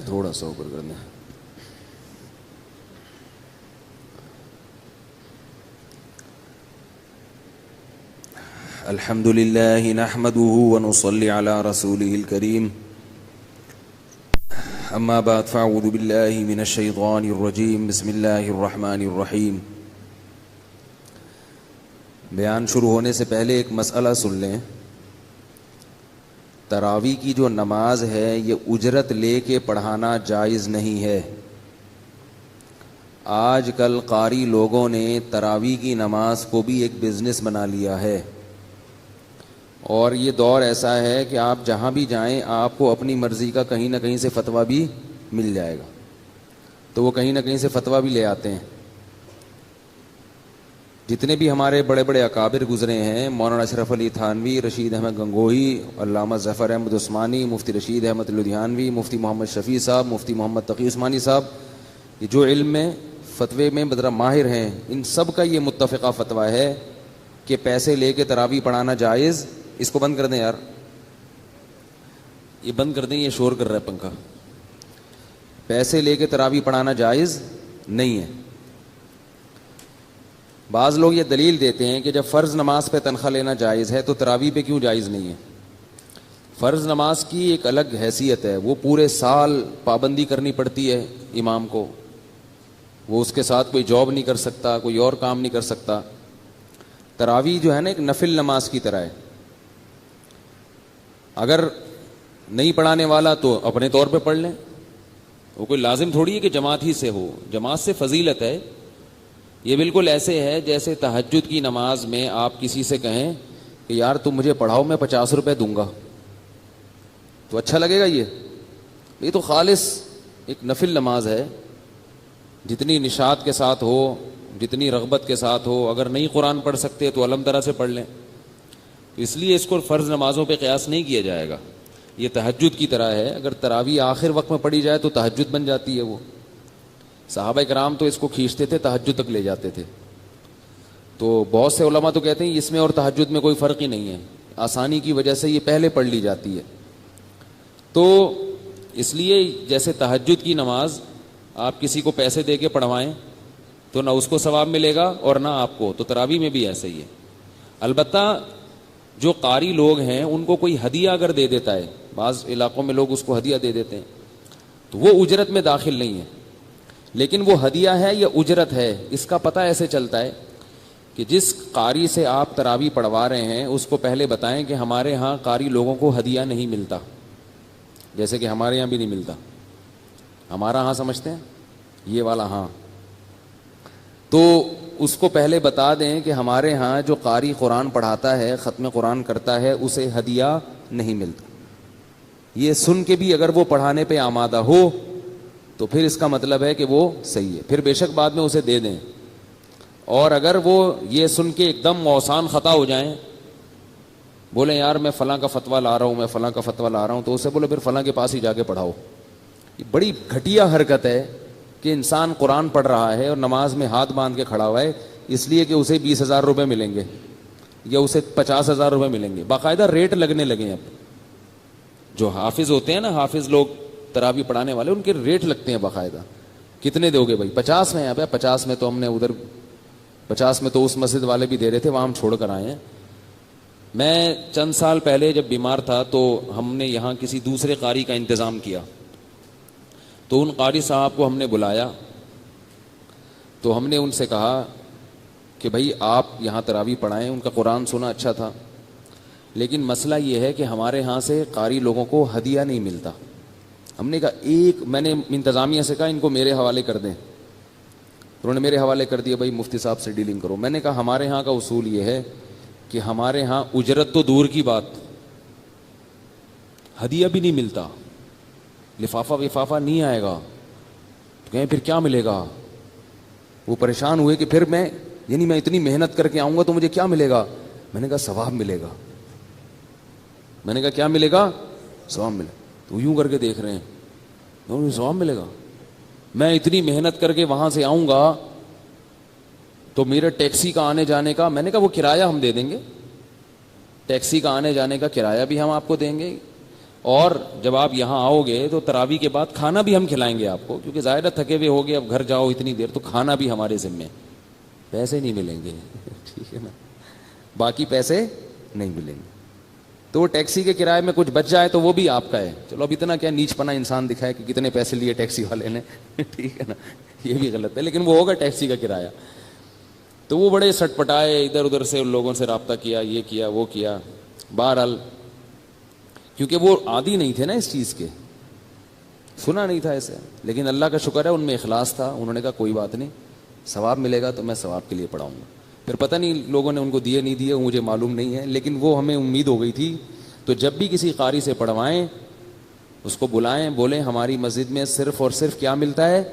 تھوڑا سا اوپر کر دیں. الحمد للہ نحمده ونصلي على رسوله الكريم. اما بعد فاعوذ باللہ من الشیطان الرجیم. بسم اللہ الرحمن الرحیم. بیان شروع ہونے سے پہلے ایک مسئلہ سن لیں. تراویح کی جو نماز ہے یہ اجرت لے کے پڑھانا جائز نہیں ہے. آج کل قاری لوگوں نے تراویح کی نماز کو بھی ایک بزنس بنا لیا ہے، اور یہ دور ایسا ہے کہ آپ جہاں بھی جائیں آپ کو اپنی مرضی کا کہیں نہ کہیں سے فتویٰ بھی مل جائے گا. تو وہ کہیں نہ کہیں سے فتویٰ بھی لے آتے ہیں. جتنے بھی ہمارے بڑے بڑے اکابر گزرے ہیں، مولانا اشرف علی تھانوی، رشید احمد گنگوہی، علامہ ظفر احمد عثمانی، مفتی رشید احمد لدھیانوی، مفتی محمد شفیع صاحب، مفتی محمد تقی عثمانی صاحب، یہ جو علم میں فتوے میں بدرہ ماہر ہیں، ان سب کا یہ متفقہ فتویٰ ہے کہ پیسے لے کے تراویح پڑھانا جائز. اس کو بند کر دیں یار، یہ بند کر دیں، یہ شور کر رہا ہے پنکھا. پیسے لے کے تراویح پڑھانا جائز نہیں ہے. بعض لوگ یہ دلیل دیتے ہیں کہ جب فرض نماز پہ تنخواہ لینا جائز ہے تو تراویح پہ کیوں جائز نہیں ہے. فرض نماز کی ایک الگ حیثیت ہے، وہ پورے سال پابندی کرنی پڑتی ہے امام کو، وہ اس کے ساتھ کوئی جاب نہیں کر سکتا، کوئی اور کام نہیں کر سکتا. تراویح جو ہے نا ایک نفل نماز کی طرح ہے. اگر نہیں پڑھانے والا تو اپنے طور پہ پڑھ لیں، وہ کوئی لازم تھوڑی ہے کہ جماعت ہی سے ہو. جماعت سے فضیلت ہے. یہ بالکل ایسے ہے جیسے تہجد کی نماز میں آپ کسی سے کہیں کہ یار تم مجھے پڑھاؤ، میں 50 روپے دوں گا، تو اچھا لگے گا؟ یہ تو خالص ایک نفل نماز ہے. جتنی نشاط کے ساتھ ہو، جتنی رغبت کے ساتھ ہو. اگر نہیں قرآن پڑھ سکتے تو علم طرح سے پڑھ لیں. اس لیے اس کو فرض نمازوں پہ قیاس نہیں کیا جائے گا. یہ تہجد کی طرح ہے. اگر تراویح آخر وقت میں پڑھی جائے تو تہجد بن جاتی ہے. وہ صحابہ کرام تو اس کو کھینچتے تھے، تہجد تک لے جاتے تھے. تو بہت سے علماء تو کہتے ہیں اس میں اور تہجد میں کوئی فرق ہی نہیں ہے، آسانی کی وجہ سے یہ پہلے پڑھ لی جاتی ہے. تو اس لیے جیسے تہجد کی نماز آپ کسی کو پیسے دے کے پڑھوائیں تو نہ اس کو ثواب ملے گا اور نہ آپ کو، تو تراویح میں بھی ایسا ہی ہے. البتہ جو قاری لوگ ہیں ان کو کوئی ہدیہ اگر دے دیتا ہے، بعض علاقوں میں لوگ اس کو ہدیہ دے دیتے ہیں، تو وہ اجرت میں داخل نہیں ہے. لیکن وہ ہدیہ ہے یا اجرت ہے، اس کا پتہ ایسے چلتا ہے کہ جس قاری سے آپ تراویح پڑھوا رہے ہیں اس کو پہلے بتائیں کہ ہمارے ہاں قاری لوگوں کو ہدیہ نہیں ملتا، جیسے کہ ہمارے یہاں بھی نہیں ملتا. ہمارا ہاں سمجھتے ہیں، یہ والا ہاں. تو اس کو پہلے بتا دیں کہ ہمارے ہاں جو قاری قرآن پڑھاتا ہے، ختم قرآن کرتا ہے، اسے ہدیہ نہیں ملتا. یہ سن کے بھی اگر وہ پڑھانے پہ آمادہ ہو تو پھر اس کا مطلب ہے کہ وہ صحیح ہے. پھر بے شک بعد میں اسے دے دیں. اور اگر وہ یہ سن کے ایک دم موسان خطا ہو جائیں، بولیں یار میں فلاں کا فتویٰ لا رہا ہوں، میں فلاں کا فتویٰ لا رہا ہوں، تو اسے بولے پھر فلاں کے پاس ہی جا کے پڑھاؤ. یہ بڑی گھٹیا حرکت ہے کہ انسان قرآن پڑھ رہا ہے اور نماز میں ہاتھ باندھ کے کھڑا ہوا ہے اس لیے کہ اسے 20,000 روپے ملیں گے یا اسے 50,000 روپے ملیں گے. باقاعدہ ریٹ لگنے لگے ہیں. اب جو حافظ ہوتے ہیں نا، حافظ لوگ تراویح پڑھانے والے، ان کے ریٹ لگتے ہیں باقاعدہ. کتنے دو گے بھائی؟ 50 میں. اب 50 میں تو ہم نے ادھر 50 میں تو اس مسجد والے بھی دے رہے تھے، وہاں ہم چھوڑ کر آئے ہیں. میں چند سال پہلے جب بیمار تھا تو ہم نے یہاں کسی دوسرے قاری کا انتظام کیا. تو ان قاری صاحب کو ہم نے بلایا تو ہم نے ان سے کہا کہ بھائی آپ یہاں تراویح پڑھائیں. ان کا قرآن سنا اچھا تھا، لیکن مسئلہ یہ ہے کہ ہمارے ہاں سے قاری لوگوں کو ہدیہ نہیں ملتا. ہم نے کہا میں نے انتظامیہ سے کہا ان کو میرے حوالے کر دیں. انہوں نے میرے حوالے کر دیا، بھائی مفتی صاحب سے ڈیلنگ کرو. میں نے کہا ہمارے ہاں کا اصول یہ ہے کہ ہمارے ہاں اجرت تو دور کی بات، ہدیہ بھی نہیں ملتا، لفافہ وفافہ نہیں آئے گا. تو کہیں پھر کیا ملے گا؟ وہ پریشان ہوئے کہ پھر میں اتنی محنت کر کے آؤں گا تو مجھے کیا ملے گا؟ میں نے کہا ثواب ملے گا. میں نے کہا کیا ملے گا؟ ثواب ملے. تو یوں کر کے دیکھ رہے ہیں، ثواب ملے گا. میں اتنی محنت کر کے وہاں سے آؤں گا تو میرا ٹیکسی کا آنے جانے کا، میں نے کہا وہ کرایہ ہم دے دیں گے، ٹیکسی کا آنے جانے کا کرایہ بھی ہم آپ کو دیں گے، اور جب آپ یہاں آؤ گے تو تراویح کے بعد کھانا بھی ہم کھلائیں گے آپ کو، کیونکہ ظاہر تھکے ہوئے ہو گے، اب گھر جاؤ اتنی دیر، تو کھانا بھی ہمارے ذمے، پیسے نہیں ملیں گے ٹھیک ہے نا، باقی پیسے نہیں ملیں گے. تو وہ ٹیکسی کے کرائے میں کچھ بچ جائے تو وہ بھی آپ کا ہے. چلو اب اتنا کیا نیچ پنا انسان دکھائے کہ کتنے پیسے لیے ٹیکسی والے نے ٹھیک ہے نا، یہ بھی غلط ہے، لیکن وہ ہوگا ٹیکسی کا کرایہ. تو وہ بڑے سٹ پٹائے، ادھر ادھر سے ان لوگوں سے رابطہ کیا، یہ کیا وہ کیا. بہرحال کیونکہ وہ عادی نہیں تھے نا اس چیز کے، سنا نہیں تھا ایسے، لیکن اللہ کا شکر ہے ان میں اخلاص تھا. انہوں نے کہا کوئی بات نہیں، ثواب ملے گا تو میں ثواب کے لیے پڑھاؤں گا. پھر پتہ نہیں لوگوں نے ان کو دیے نہیں دیے، مجھے معلوم نہیں ہے، لیکن وہ ہمیں امید ہو گئی تھی. تو جب بھی کسی قاری سے پڑھوائیں اس کو بلائیں، بولیں ہماری مسجد میں صرف اور صرف کیا ملتا ہے؟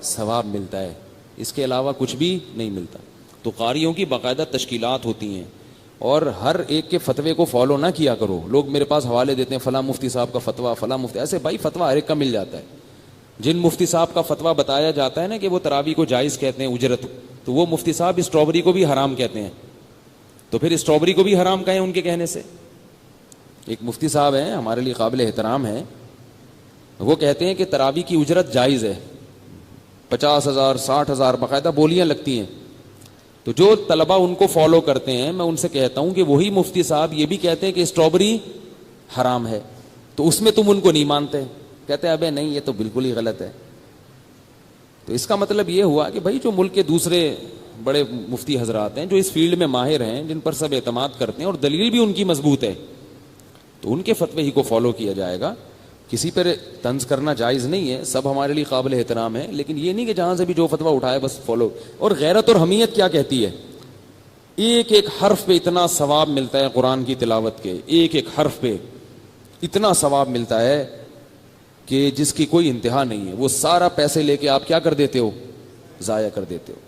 ثواب ملتا ہے، اس کے علاوہ کچھ بھی نہیں ملتا. تو قاریوں کی باقاعدہ تشکیلات ہوتی ہیں، اور ہر ایک کے فتوے کو فالو نہ کیا کرو. لوگ میرے پاس حوالے دیتے ہیں فلاں مفتی صاحب کا فتویٰ، فلاں مفتی، ایسے بھائی فتویٰ ہر ایک کا مل جاتا ہے. جن مفتی صاحب کا فتویٰ بتایا جاتا ہے نا کہ وہ تراویح کو جائز کہتے ہیں اجرت، تو وہ مفتی صاحب اسٹرابری کو بھی حرام کہتے ہیں. تو پھر اسٹرابری کو بھی حرام کہیں ان کے کہنے سے. ایک مفتی صاحب ہیں ہمارے لیے قابل احترام ہیں، وہ کہتے ہیں کہ تراویح کی اجرت جائز ہے، 50,000 60,000 باقاعدہ بولیاں لگتی ہیں. تو جو طلبہ ان کو فالو کرتے ہیں میں ان سے کہتا ہوں کہ وہی مفتی صاحب یہ بھی کہتے ہیں کہ اسٹرابری حرام ہے، تو اس میں تم ان کو نہیں مانتے. کہتے ہیں ابے نہیں، یہ تو بالکل ہی غلط ہے. تو اس کا مطلب یہ ہوا کہ بھائی جو ملک کے دوسرے بڑے مفتی حضرات ہیں جو اس فیلڈ میں ماہر ہیں، جن پر سب اعتماد کرتے ہیں اور دلیل بھی ان کی مضبوط ہے، تو ان کے فتوے ہی کو فالو کیا جائے گا. کسی پر طنز کرنا جائز نہیں ہے، سب ہمارے لیے قابل احترام ہے، لیکن یہ نہیں کہ جہاں سے بھی جو فتویٰ اٹھائے بس فالو. اور غیرت اور حمیت کیا کہتی ہے؟ ایک ایک حرف پہ اتنا ثواب ملتا ہے قرآن کی تلاوت کے، ایک ایک حرف پہ اتنا ثواب ملتا ہے کہ جس کی کوئی انتہا نہیں ہے. وہ سارا پیسے لے کے آپ کیا کر دیتے ہو؟ ضائع کر دیتے ہو.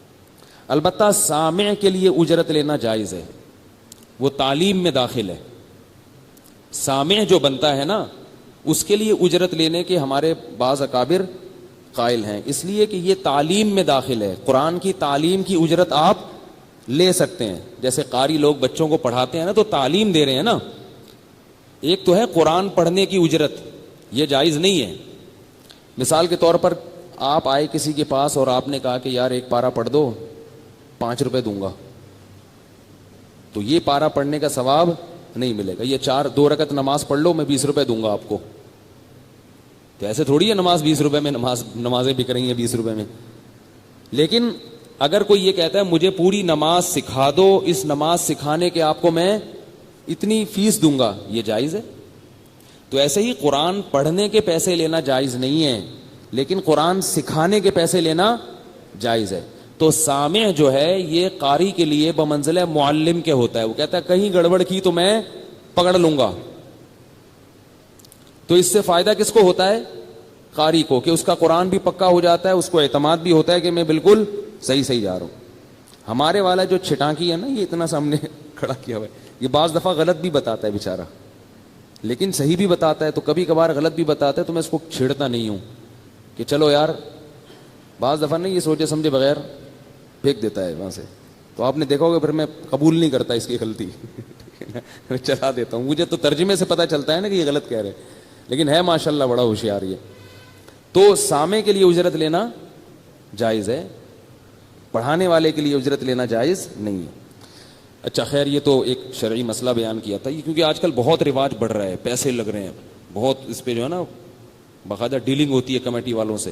البتہ سامع کے لیے اجرت لینا جائز ہے، وہ تعلیم میں داخل ہے. سامع جو بنتا ہے نا اس کے لیے اجرت لینے کے ہمارے بعض اکابر قائل ہیں، اس لیے کہ یہ تعلیم میں داخل ہے. قرآن کی تعلیم کی اجرت آپ لے سکتے ہیں. جیسے قاری لوگ بچوں کو پڑھاتے ہیں نا تو تعلیم دے رہے ہیں نا. ایک تو ہے قرآن پڑھنے کی اجرت، یہ جائز نہیں ہے. مثال کے طور پر آپ آئے کسی کے پاس اور آپ نے کہا کہ یار ایک پارہ پڑھ دو، 5 روپے دوں گا، تو یہ پارہ پڑھنے کا ثواب نہیں ملے گا. یہ 2 رکعت نماز پڑھ لو، میں 20 روپے دوں گا آپ کو. تو ایسے تھوڑی ہے نماز 20 روپے میں، نمازیں بک رہی ہیں 20 روپے میں. لیکن اگر کوئی یہ کہتا ہے مجھے پوری نماز سکھا دو، اس نماز سکھانے کے آپ کو میں اتنی فیس دوں گا، یہ جائز ہے. تو ایسے ہی قرآن پڑھنے کے پیسے لینا جائز نہیں ہے، لیکن قرآن سکھانے کے پیسے لینا جائز ہے. تو سامع جو ہے یہ قاری کے لیے بمنزلہ معلم کے ہوتا ہے. وہ کہتا ہے کہیں گڑبڑ کی تو میں پکڑ لوں گا. تو اس سے فائدہ کس کو ہوتا ہے؟ قاری کو، کہ اس کا قرآن بھی پکا ہو جاتا ہے، اس کو اعتماد بھی ہوتا ہے کہ میں بالکل صحیح جا رہا ہوں. ہمارے والا جو چھٹانکی ہے نا، یہ اتنا سامنے کھڑا کیا ہوا ہے، یہ بعض دفعہ غلط بھی بتاتا ہے بیچارہ، لیکن صحیح بھی بتاتا ہے. تو کبھی کبھار غلط بھی بتاتا ہے تو میں اس کو چھیڑتا نہیں ہوں کہ چلو یار. بعض دفعہ نہیں، یہ سوچے سمجھے بغیر پھینک دیتا ہے وہاں سے. تو آپ نے دیکھا ہوگا پھر میں قبول نہیں کرتا اس کی غلطی چلا دیتا ہوں. مجھے تو ترجمے سے پتہ چلتا ہے نا کہ یہ غلط کہہ رہے ہیں، لیکن ہے ماشاءاللہ بڑا ہوشیار یہ. تو سامع کے لیے اجرت لینا جائز ہے، پڑھانے والے کے لیے اجرت لینا جائز نہیں ہے. اچھا خیر، یہ تو ایک شرعی مسئلہ بیان کیا تھا. یہ کیونکہ آج کل بہت رواج بڑھ رہا ہے، پیسے لگ رہے ہیں بہت، اس پہ جو ہے نا باقاعدہ ڈیلنگ ہوتی ہے کمیٹی والوں سے،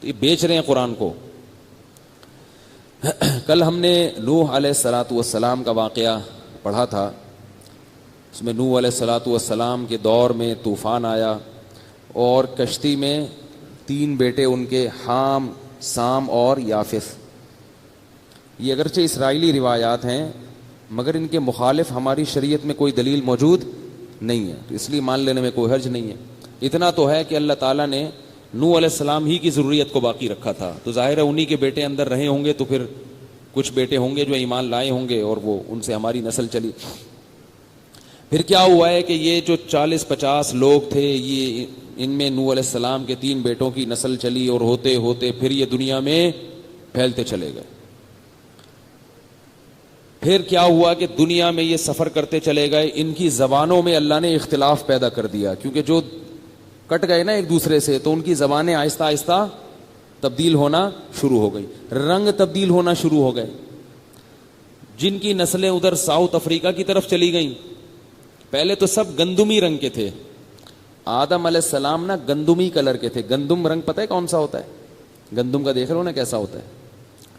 تو یہ بیچ رہے ہیں قرآن کو. کل ہم نے نوح علیہ الصلاۃ والسلام کا واقعہ پڑھا تھا. اس میں نوح علیہ الصلاۃ والسلام کے دور میں طوفان آیا اور کشتی میں 3 بیٹے ان کے، حام، سام اور یافث. یہ اگرچہ اسرائیلی روایات ہیں مگر ان کے مخالف ہماری شریعت میں کوئی دلیل موجود نہیں ہے، تو اس لیے مان لینے میں کوئی حرج نہیں ہے. اتنا تو ہے کہ اللہ تعالیٰ نے نوح علیہ السلام ہی کی ضروریت کو باقی رکھا تھا، تو ظاہر ہے انہی کے بیٹے اندر رہے ہوں گے، تو پھر کچھ بیٹے ہوں گے جو ایمان لائے ہوں گے اور وہ ان سے ہماری نسل چلی. پھر کیا ہوا ہے کہ یہ جو 40-50 لوگ تھے، یہ ان میں نوح علیہ السلام کے 3 بیٹوں کی نسل چلی، اور ہوتے ہوتے پھر یہ دنیا میں پھیلتے چلے گئے. پھر کیا ہوا کہ دنیا میں یہ سفر کرتے چلے گئے، ان کی زبانوں میں اللہ نے اختلاف پیدا کر دیا، کیونکہ جو کٹ گئے نا ایک دوسرے سے, تو ان کی زبانیں آہستہ آہستہ تبدیل ہونا شروع ہو گئی, رنگ تبدیل ہونا شروع ہو گئے. جن کی نسلیں ادھر ساؤتھ افریقہ کی طرف چلی گئیں, پہلے تو سب گندمی رنگ کے تھے. آدم علیہ السلام نا گندمی کلر کے تھے. گندم رنگ پتہ ہے کون سا ہوتا ہے؟ گندم کا دیکھ رہے ہو نا کیسا ہوتا ہے,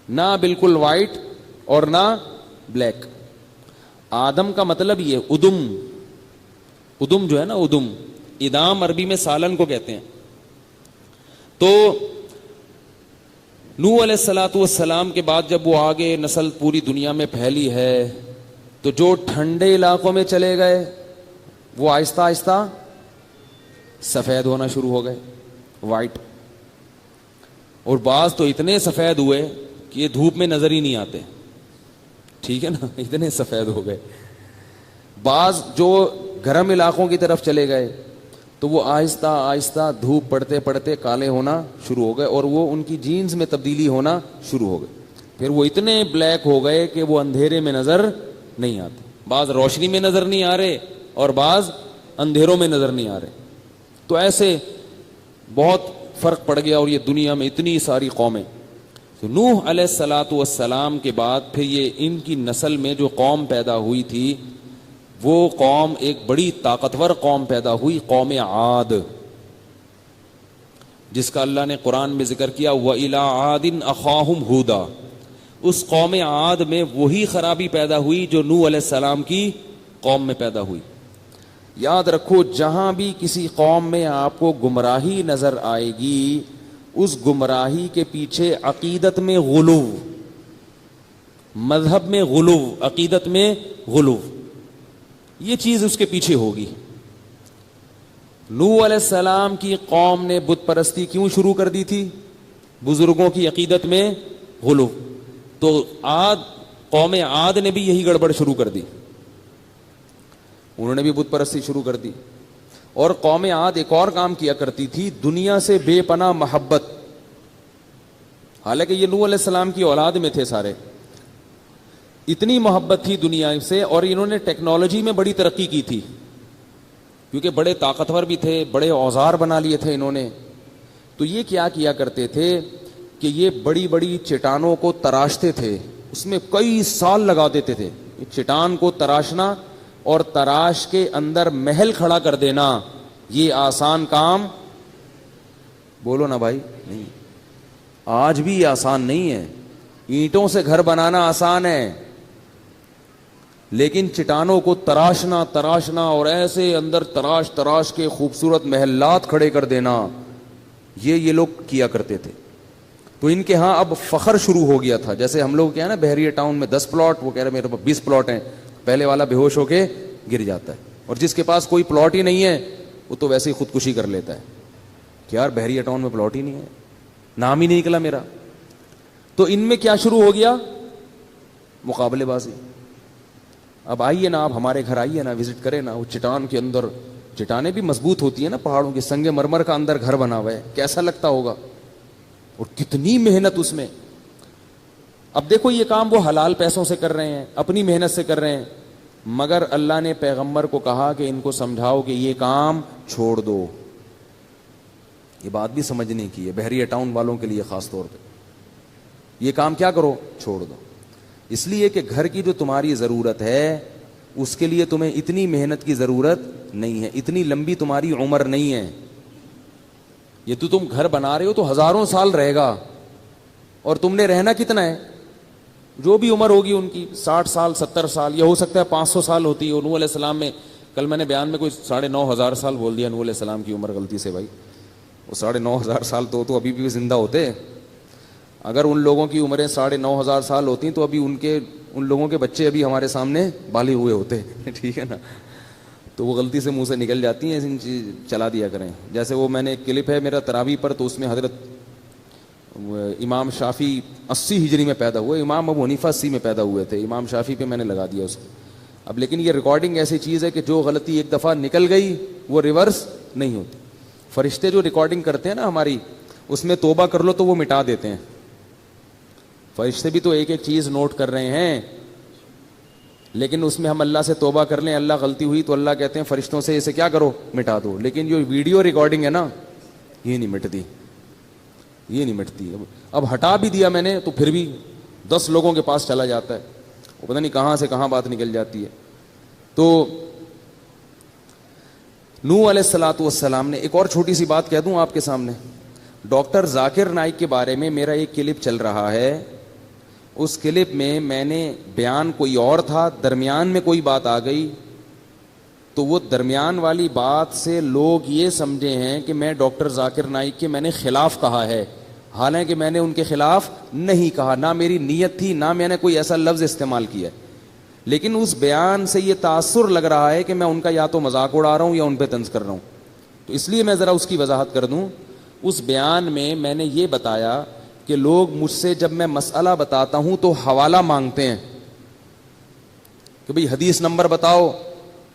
نہ بالکل وائٹ اور نہ بلیک. آدم کا مطلب یہ ادم, ادم جو ہے نا ادم, ادام عربی میں سالن کو کہتے ہیں. تو نوح علیہ الصلوۃ والسلام کے بعد جب وہ آگے نسل پوری دنیا میں پھیلی ہے, تو جو ٹھنڈے علاقوں میں چلے گئے وہ آہستہ آہستہ سفید ہونا شروع ہو گئے, وائٹ. اور بعض تو اتنے سفید ہوئے کہ یہ دھوپ میں نظر ہی نہیں آتے, ٹھیک ہے نا, اتنے سفید ہو گئے. بعض جو گرم علاقوں کی طرف چلے گئے تو وہ آہستہ آہستہ دھوپ پڑتے پڑتے کالے ہونا شروع ہو گئے, اور وہ ان کی جینز میں تبدیلی ہونا شروع ہو گئی. پھر وہ اتنے بلیک ہو گئے کہ وہ اندھیرے میں نظر نہیں آتے. بعض روشنی میں نظر نہیں آ رہے اور بعض اندھیروں میں نظر نہیں آ رہے. تو ایسے بہت فرق پڑ گیا, اور یہ دنیا میں اتنی ساری قومیں. تو نوح علیہ الصلوۃ والسلام کے بعد پھر یہ ان کی نسل میں جو قوم پیدا ہوئی تھی, وہ قوم ایک بڑی طاقتور قوم پیدا ہوئی, قوم عاد, جس کا اللہ نے قرآن میں ذکر کیا وَإِلَىٰ عَادٍ أَخَاهُمْ هُودًا. اس قوم عاد میں وہی خرابی پیدا ہوئی جو نوح علیہ السلام کی قوم میں پیدا ہوئی. یاد رکھو, جہاں بھی کسی قوم میں آپ کو گمراہی نظر آئے گی, اس گمراہی کے پیچھے عقیدت میں غلو, مذہب میں غلو, عقیدت میں غلو, یہ چیز اس کے پیچھے ہوگی. نوح علیہ السلام کی قوم نے بت پرستی کیوں شروع کر دی تھی؟ بزرگوں کی عقیدت میں غلو. تو قوم عاد نے بھی یہی گڑبڑ شروع کر دی, انہوں نے بھی بت پرستی شروع کر دی. اور قوم عاد ایک اور کام کیا کرتی تھی, دنیا سے بے پناہ محبت. حالانکہ یہ نوح علیہ السلام کی اولاد میں تھے سارے, اتنی محبت تھی دنیا سے, اور انہوں نے ٹیکنالوجی میں بڑی ترقی کی تھی, کیونکہ بڑے طاقتور بھی تھے, بڑے اوزار بنا لیے تھے انہوں نے. تو یہ کیا کرتے تھے کہ یہ بڑی بڑی چٹانوں کو تراشتے تھے, اس میں کئی سال لگا دیتے تھے. چٹان کو تراشنا اور تراش کے اندر محل کھڑا کر دینا, یہ آسان کام, بولو نا بھائی, نہیں. آج بھی یہ آسان نہیں ہے. اینٹوں سے گھر بنانا آسان ہے, لیکن چٹانوں کو تراشنا اور ایسے اندر تراش کے خوبصورت محلات کھڑے کر دینا, یہ لوگ کیا کرتے تھے. تو ان کے ہاں اب فخر شروع ہو گیا تھا. جیسے ہم لوگ کیا ہے نا, بحریہ ٹاؤن میں 10 پلاٹ, وہ کہہ رہے میرے پاس 20 پلاٹ ہیں, پہلے والا بے ہوش ہو کے گر جاتا ہے, اور جس کے پاس کوئی پلاٹ ہی نہیں ہے وہ تو ویسے ہی خودکشی کر لیتا ہے کہ یار بحریہ ٹاؤن میں پلاٹ ہی نہیں ہے, نام ہی نہیں نکلا میرا. تو ان میں کیا شروع ہو گیا؟ مقابلے بازی. اب آئیے نا, آپ ہمارے گھر آئیے نا, وزٹ کریں نا, وہ چٹان کے اندر, چٹانیں بھی مضبوط ہوتی ہیں نا پہاڑوں کی, سنگ مرمر کا اندر گھر بنا ہوا ہے, کیسا لگتا ہوگا, اور کتنی محنت اس میں. اب دیکھو یہ کام وہ حلال پیسوں سے کر رہے ہیں, اپنی محنت سے کر رہے ہیں, مگر اللہ نے پیغمبر کو کہا کہ ان کو سمجھاؤ کہ یہ کام چھوڑ دو. یہ بات بھی سمجھنے کی ہے بحریہ ٹاؤن والوں کے لیے خاص طور پہ, یہ کام کیا کرو, چھوڑ دو. اس لیے کہ گھر کی جو تمہاری ضرورت ہے اس کے لیے تمہیں اتنی محنت کی ضرورت نہیں ہے, اتنی لمبی تمہاری عمر نہیں ہے. یہ تو تم گھر بنا رہے ہو تو ہزاروں سال رہے گا, اور تم نے رہنا کتنا ہے, جو بھی عمر ہوگی ان کی 60 سال 70 سال, یا ہو سکتا ہے 500 سال ہوتی ہے. نوح علیہ السلام میں, کل میں نے بیان میں کوئی 9,500 سال بول دیا نوح علیہ السلام کی عمر غلطی سے. بھائی وہ 9,500 سال تو ابھی بھی زندہ ہوتے. اگر ان لوگوں کی عمریں 9,500 سال ہوتی تو ابھی ان لوگوں کے بچے ابھی ہمارے سامنے بالغ ہوئے ہوتے. ٹھیک ہے نا, تو وہ غلطی سے منہ سے نکل جاتی ہیں, چلا دیا کریں. جیسے وہ میں نے ایک کلپ ہے میرا تراویح پر, تو اس میں حضرت امام شافی 80 ہجری میں پیدا ہوئے, امام ابو حنیفہ 80 میں پیدا ہوئے تھے. امام شافی پہ میں نے لگا دیا اس کو. اب لیکن یہ ریکارڈنگ ایسی چیز ہے کہ جو غلطی ایک دفعہ نکل گئی وہ ریورس نہیں ہوتی. فرشتے جو ریکارڈنگ کرتے ہیں نا ہماری, اس میں توبہ کر لو تو وہ مٹا دیتے ہیں. فرشتے بھی تو ایک ایک چیز نوٹ کر رہے ہیں. لیکن اس میں ہم اللہ سے توبہ کر لیں, اللہ غلطی ہوئی تو اللہ کہتے ہیں فرشتوں سے اسے کیا کرو, مٹا دو. لیکن جو ویڈیو ریکارڈنگ ہے نا, یہ نہیں مٹتی, یہ نہیں مٹتی. اب ہٹا بھی دیا میں نے تو پھر بھی 10 لوگوں کے پاس چلا جاتا ہے, وہ پتہ نہیں کہاں سے کہاں بات نکل جاتی ہے. تو نوح علیہ الصلوۃ والسلام نے, ایک اور چھوٹی سی بات کہہ دوں آپ کے سامنے, ڈاکٹر ذاکر نائک کے بارے میں میرا ایک کلپ چل رہا ہے. اس کلپ میں نے بیان کوئی اور تھا, درمیان میں کوئی بات آ گئی, تو وہ درمیان والی بات سے لوگ یہ سمجھے ہیں کہ میں ڈاکٹر ذاکر نائک کے میں نے خلاف کہا ہے, حالانکہ میں نے ان کے خلاف نہیں کہا, نہ میری نیت تھی, نہ میں نے کوئی ایسا لفظ استعمال کیا. لیکن اس بیان سے یہ تاثر لگ رہا ہے کہ میں ان کا یا تو مذاق اڑا رہا ہوں یا ان پہ طنز کر رہا ہوں. تو اس لیے میں ذرا اس کی وضاحت کر دوں. اس بیان میں نے یہ بتایا کہ لوگ مجھ سے جب میں مسئلہ بتاتا ہوں تو حوالہ مانگتے ہیں کہ بھئی حدیث نمبر بتاؤ,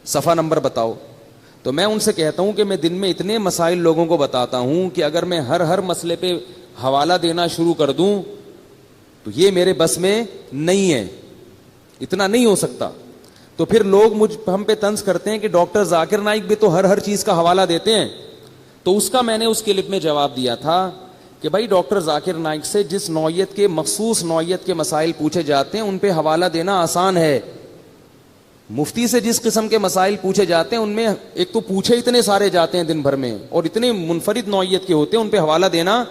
صفحہ نمبر بتاؤ. تو میں ان سے کہتا ہوں کہ میں دن میں اتنے مسائل لوگوں کو بتاتا ہوں کہ اگر میں ہر مسئلے پہ حوالہ دینا شروع کر دوں تو یہ میرے بس میں نہیں ہے, اتنا نہیں ہو سکتا. تو پھر لوگ ہم پہ طنز کرتے ہیں کہ ڈاکٹر ذاکر نائک بھی تو ہر چیز کا حوالہ دیتے ہیں. تو اس کا میں نے اس کلپ میں جواب دیا تھا کہ بھائی ڈاکٹر ذاکر نائک سے جس نوعیت کے, مخصوص نوعیت کے مسائل پوچھے جاتے ہیں ان پہ حوالہ دینا آسان ہے. مفتی سے جس قسم کے مسائل پوچھے جاتے ہیں ان میں ایک تو پوچھے اتنے سارے جاتے ہیں دن بھر میں, اور اتنے منفرد نوعیت کے ہوتے ہیں, ان پہ حوالہ دینا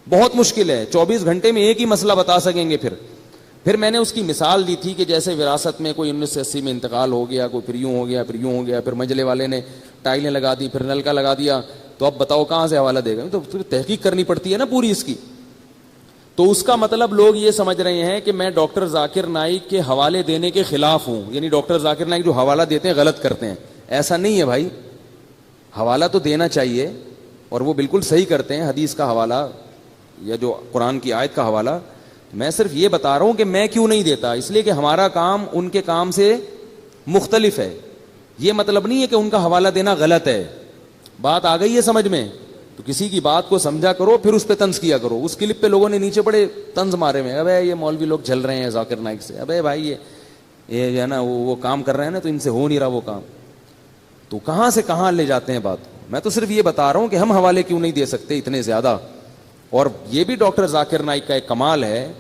بہت مشکل ہے. 24 گھنٹے میں ایک ہی مسئلہ بتا سکیں گے. پھر میں نے اس کی مثال دی تھی کہ جیسے وراثت میں کوئی 1980 میں انتقال ہو گیا, کوئی پھر یوں ہو گیا, پھر یوں ہو گیا, پھر مجلے والے نے ٹائلیں لگا دی, پھر نلکا لگا دیا, تو اب بتاؤ کہاں سے حوالہ دے گا. تو تحقیق کرنی پڑتی ہے نا پوری اس کی. تو اس کا مطلب لوگ یہ سمجھ رہے ہیں کہ میں ڈاکٹر ذاکر نائک کے حوالے دینے کے خلاف ہوں, یعنی ڈاکٹر ذاکر نائک جو حوالہ دیتے ہیں غلط کرتے ہیں. ایسا نہیں ہے بھائی, حوالہ تو دینا چاہیے اور وہ بالکل صحیح کرتے ہیں, حدیث کا حوالہ یا جو قرآن کی آیت کا حوالہ. میں صرف یہ بتا رہا ہوں کہ میں کیوں نہیں دیتا, اس لیے کہ ہمارا کام ان کے کام سے مختلف ہے. یہ مطلب نہیں ہے کہ ان کا حوالہ دینا غلط ہے. بات آ گئی ہے سمجھ میں؟ تو کسی کی بات کو سمجھا کرو, پھر اس پہ طنز کیا کرو. اس کلپ پہ لوگوں نے نیچے بڑے طنز مارے ہوئے, ابے یہ مولوی لوگ جل رہے ہیں ذاکر نائک سے, ابے بھائی یہ جو ہے نا وہ کام کر رہے ہیں نا, تو ان سے ہو نہیں رہا وہ کام. تو کہاں سے کہاں لے جاتے ہیں بات. میں تو صرف یہ بتا رہا ہوں کہ ہم حوالے کیوں نہیں دے سکتے اتنے زیادہ. اور یہ بھی ڈاکٹر ذاکر نائک کا ایک کمال ہے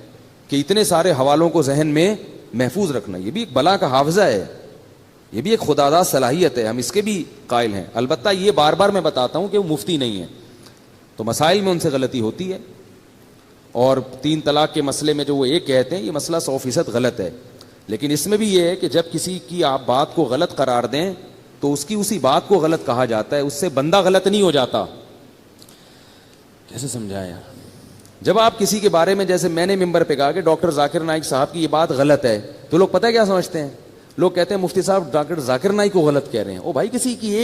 کہ اتنے سارے حوالوں کو ذہن میں محفوظ رکھنا, یہ بھی ایک بلا کا حافظہ ہے, یہ بھی ایک خداداد صلاحیت ہے, ہم اس کے بھی قائل ہیں. البتہ یہ بار بار میں بتاتا ہوں کہ وہ مفتی نہیں ہے, تو مسائل میں ان سے غلطی ہوتی ہے. اور 3 طلاق کے مسئلے میں جو وہ ایک کہتے ہیں, یہ مسئلہ 100% غلط ہے. لیکن اس میں بھی یہ ہے کہ جب کسی کی آپ بات کو غلط قرار دیں تو اس کی اسی بات کو غلط کہا جاتا ہے, اس سے بندہ غلط نہیں ہو جاتا. کیسے سمجھایا یار؟ جب آپ کسی کے بارے میں, جیسے میں نے ممبر پہ کہا کہ ڈاکٹر ذاکر نائک صاحب کی یہ بات غلط ہے, تو لوگ پتہ کیا سمجھتے ہیں, لوگ کہتے ہیں مفتی صاحب ڈاکٹر ذاکر نائک کو غلط کہہ رہے ہیں. او بھائی, کسی کی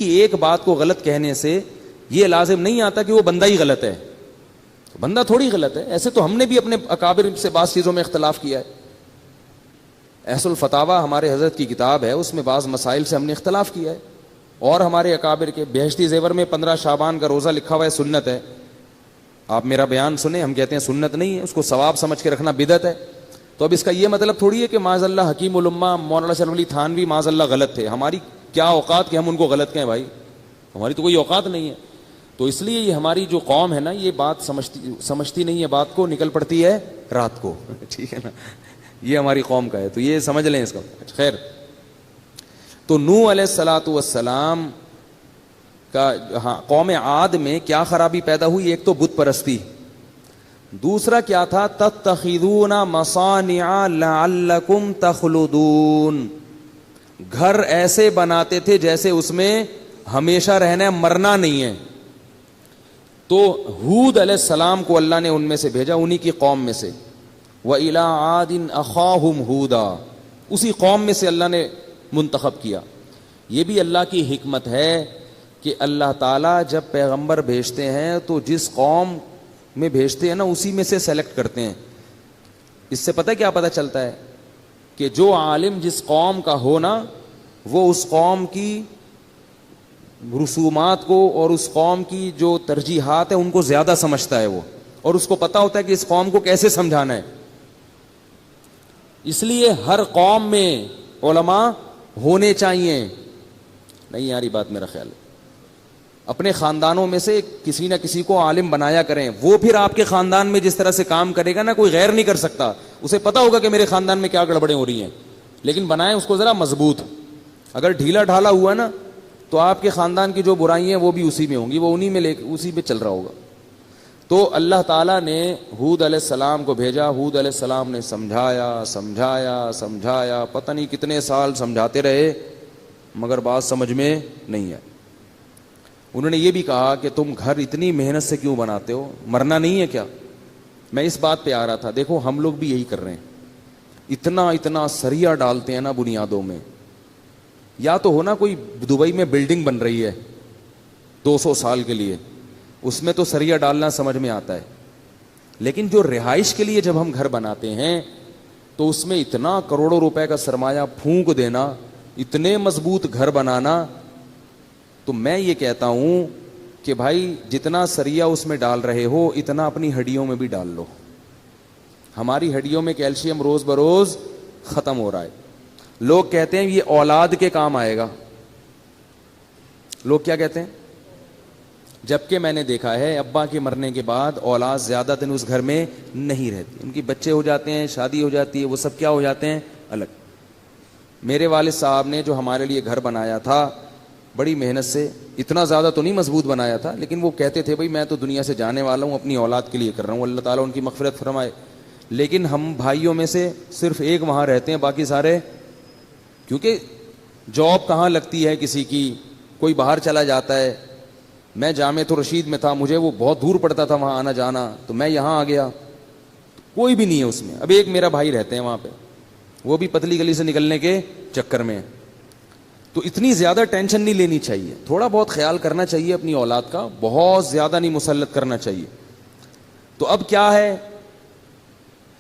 ایک بات کو غلط کہنے سے یہ لازم نہیں آتا کہ وہ بندہ ہی غلط ہے. بندہ تھوڑی غلط ہے. ایسے تو ہم نے بھی اپنے اکابر سے بعض چیزوں میں اختلاف کیا ہے. احس الفتاوی ہمارے حضرت کی کتاب ہے, اس میں بعض مسائل سے ہم نے اختلاف کیا ہے. اور ہمارے اکابر کے بہشتی زیور میں 15 شعبان کا روزہ لکھا ہوا ہے, سنت ہے. آپ میرا بیان سنیں, ہم کہتے ہیں سنت نہیں ہے, اس کو ثواب سمجھ کے رکھنا بدعت ہے. تو اب اس کا یہ مطلب تھوڑی ہے کہ معاذ اللہ حکیم الامہ مولانا شرف علی تھانوی معاذ اللہ غلط تھے. ہماری کیا اوقات کہ ہم ان کو غلط کہیں بھائی, ہماری تو کوئی اوقات نہیں ہے. تو اس لیے یہ ہماری جو قوم ہے نا, یہ بات سمجھتی نہیں ہے, بات کو نکل پڑتی ہے رات کو. ٹھیک ہے نا, یہ ہماری قوم کا ہے, تو یہ سمجھ لیں اس کا. خیر, تو نوح علیہ الصلوۃ والسلام کا قوم عاد میں کیا خرابی پیدا ہوئی؟ ایک تو بت پرستی, دوسرا کیا تھا, تتخذون مصانع لعلکم تخلدون, گھر ایسے بناتے تھے جیسے اس میں ہمیشہ رہنا ہے, مرنا نہیں ہے. تو ہود علیہ السلام کو اللہ نے ان میں سے بھیجا, انہی کی قوم میں سے. وَإِلَىٰ عَادٍ أَخَاهُمْ هُودًا, اسی قوم میں سے اللہ نے منتخب کیا. یہ بھی اللہ کی حکمت ہے کہ اللہ تعالیٰ جب پیغمبر بھیجتے ہیں تو جس قوم میں بھیجتے ہیں نا, اسی میں سے سلیکٹ کرتے ہیں. اس سے پتہ کیا پتہ چلتا ہے کہ جو عالم جس قوم کا ہونا, وہ اس قوم کی رسومات کو اور اس قوم کی جو ترجیحات ہیں ان کو زیادہ سمجھتا ہے وہ, اور اس کو پتہ ہوتا ہے کہ اس قوم کو کیسے سمجھانا ہے. اس لیے ہر قوم میں علماء ہونے چاہیے. نہیں یاری بات میرا خیال ہے. اپنے خاندانوں میں سے کسی نہ کسی کو عالم بنایا کریں. وہ پھر آپ کے خاندان میں جس طرح سے کام کرے گا نا, کوئی غیر نہیں کر سکتا. اسے پتا ہوگا کہ میرے خاندان میں کیا گڑبڑیں ہو رہی ہیں, لیکن بنائیں اس کو ذرا مضبوط. اگر ڈھیلا ڈھالا ہوا نا تو آپ کے خاندان کی جو برائیاں ہیں وہ بھی اسی میں ہوں گی, وہ انہی میں اسی میں چل رہا ہوگا. تو اللہ تعالیٰ نے ہود علیہ السلام کو بھیجا. ہود علیہ السلام نے سمجھایا, پتہ نہیں کتنے سال سمجھاتے رہے, مگر بات سمجھ میں نہیں آئی. انہوں نے یہ بھی کہا کہ تم گھر اتنی محنت سے کیوں بناتے ہو, مرنا نہیں ہے کیا؟ میں اس بات پہ آ رہا تھا. دیکھو ہم لوگ بھی یہی کر رہے ہیں, اتنا سریا ڈالتے ہیں نا بنیادوں میں. یا تو ہونا کوئی دبئی میں بلڈنگ بن رہی ہے 200 سال کے لیے, اس میں تو سریا ڈالنا سمجھ میں آتا ہے. لیکن جو رہائش کے لیے جب ہم گھر بناتے ہیں تو اس میں اتنا کروڑوں روپے کا سرمایہ پھونک دینا, اتنے مضبوط گھر بنانا. تو میں یہ کہتا ہوں کہ بھائی جتنا سریا اس میں ڈال رہے ہو اتنا اپنی ہڈیوں میں بھی ڈال لو. ہماری ہڈیوں میں کیلشیم روز بروز ختم ہو رہا ہے. لوگ کہتے ہیں یہ اولاد کے کام آئے گا. لوگ کیا کہتے ہیں؟ جبکہ میں نے دیکھا ہے ابا کے مرنے کے بعد اولاد زیادہ دن اس گھر میں نہیں رہتی. ان کی بچے ہو جاتے ہیں, شادی ہو جاتی ہے, وہ سب کیا ہو جاتے ہیں الگ. میرے والد صاحب نے جو ہمارے لیے گھر بنایا تھا بڑی محنت سے, اتنا زیادہ تو نہیں مضبوط بنایا تھا, لیکن وہ کہتے تھے بھائی میں تو دنیا سے جانے والا ہوں, اپنی اولاد کے لیے کر رہا ہوں, اللہ تعالیٰ ان کی مغفرت فرمائے. لیکن ہم بھائیوں میں سے صرف ایک وہاں رہتے ہیں, باقی سارے, کیونکہ جاب کہاں لگتی ہے کسی کی, کوئی باہر چلا جاتا ہے. میں جامعہ رشید میں تھا, مجھے وہ بہت دور پڑتا تھا وہاں آنا جانا, تو میں یہاں آ گیا, کوئی بھی نہیں ہے اس میں. اب ایک میرا بھائی رہتے ہیں وہاں پہ, وہ بھی پتلی گلی سے نکلنے کے چکر میں. تو اتنی زیادہ ٹینشن نہیں لینی چاہیے, تھوڑا بہت خیال کرنا چاہیے اپنی اولاد کا, بہت زیادہ نہیں مسلط کرنا چاہیے. تو اب کیا ہے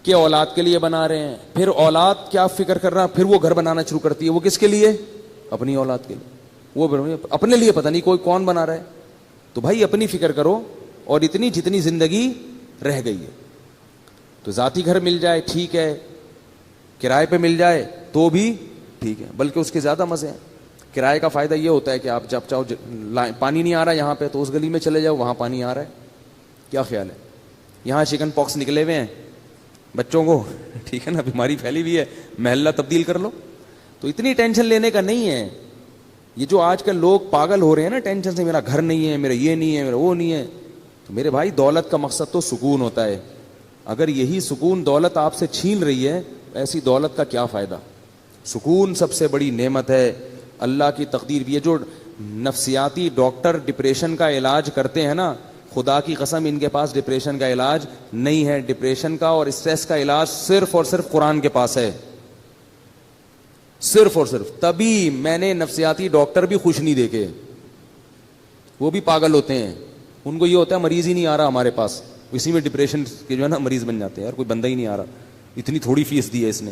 کہ اولاد کے لیے بنا رہے ہیں, پھر اولاد کیا فکر کر رہا, پھر وہ گھر بنانا شروع کرتی ہے. وہ کس کے لیے؟ اپنی اولاد کے لیے. وہ اپنے لیے پتہ نہیں کوئی کون بنا رہا ہے. تو بھائی اپنی فکر کرو, اور اتنی جتنی زندگی رہ گئی ہے تو ذاتی گھر مل جائے ٹھیک ہے, کرائے پہ مل جائے تو بھی ٹھیک ہے, بلکہ اس کے زیادہ مزے ہیں. کرائے کا فائدہ یہ ہوتا ہے کہ آپ جب چاہو, پانی نہیں آ رہا یہاں پہ تو اس گلی میں چلے جاؤ, وہاں پانی آ رہا ہے. کیا خیال ہے؟ یہاں چکن پاکس نکلے ہوئے ہیں بچوں کو, ٹھیک ہے نا, بیماری پھیلی ہوئی ہے, محلہ تبدیل کر لو. تو اتنی ٹینشن لینے کا نہیں ہے. یہ جو آج کل لوگ پاگل ہو رہے ہیں نا ٹینشن سے, میرا گھر نہیں ہے, میرا یہ نہیں ہے, میرا وہ نہیں ہے. تو میرے بھائی دولت کا مقصد تو سکون ہوتا ہے. اگر یہی سکون دولت آپ سے چھین رہی ہے, ایسی دولت کا کیا فائدہ؟ سکون سب سے بڑی نعمت ہے, اللہ کی تقدیر. یہ جو نفسیاتی ڈاکٹر ڈپریشن کا علاج کرتے ہیں نا, خدا کی قسم ان کے پاس ڈپریشن کا علاج نہیں ہے. ڈپریشن کا اور اسٹریس کا علاج صرف اور صرف قرآن کے پاس ہے, صرف اور صرف. تبھی میں نے نفسیاتی ڈاکٹر بھی خوش نہیں دیکھے, وہ بھی پاگل ہوتے ہیں. ان کو یہ ہوتا ہے مریض ہی نہیں آ رہا ہمارے پاس, اسی میں ڈپریشن کے جو ہے نا مریض بن جاتے ہیں. یار کوئی بندہ ہی نہیں آ رہا, اتنی تھوڑی فیس دی ہے اس نے,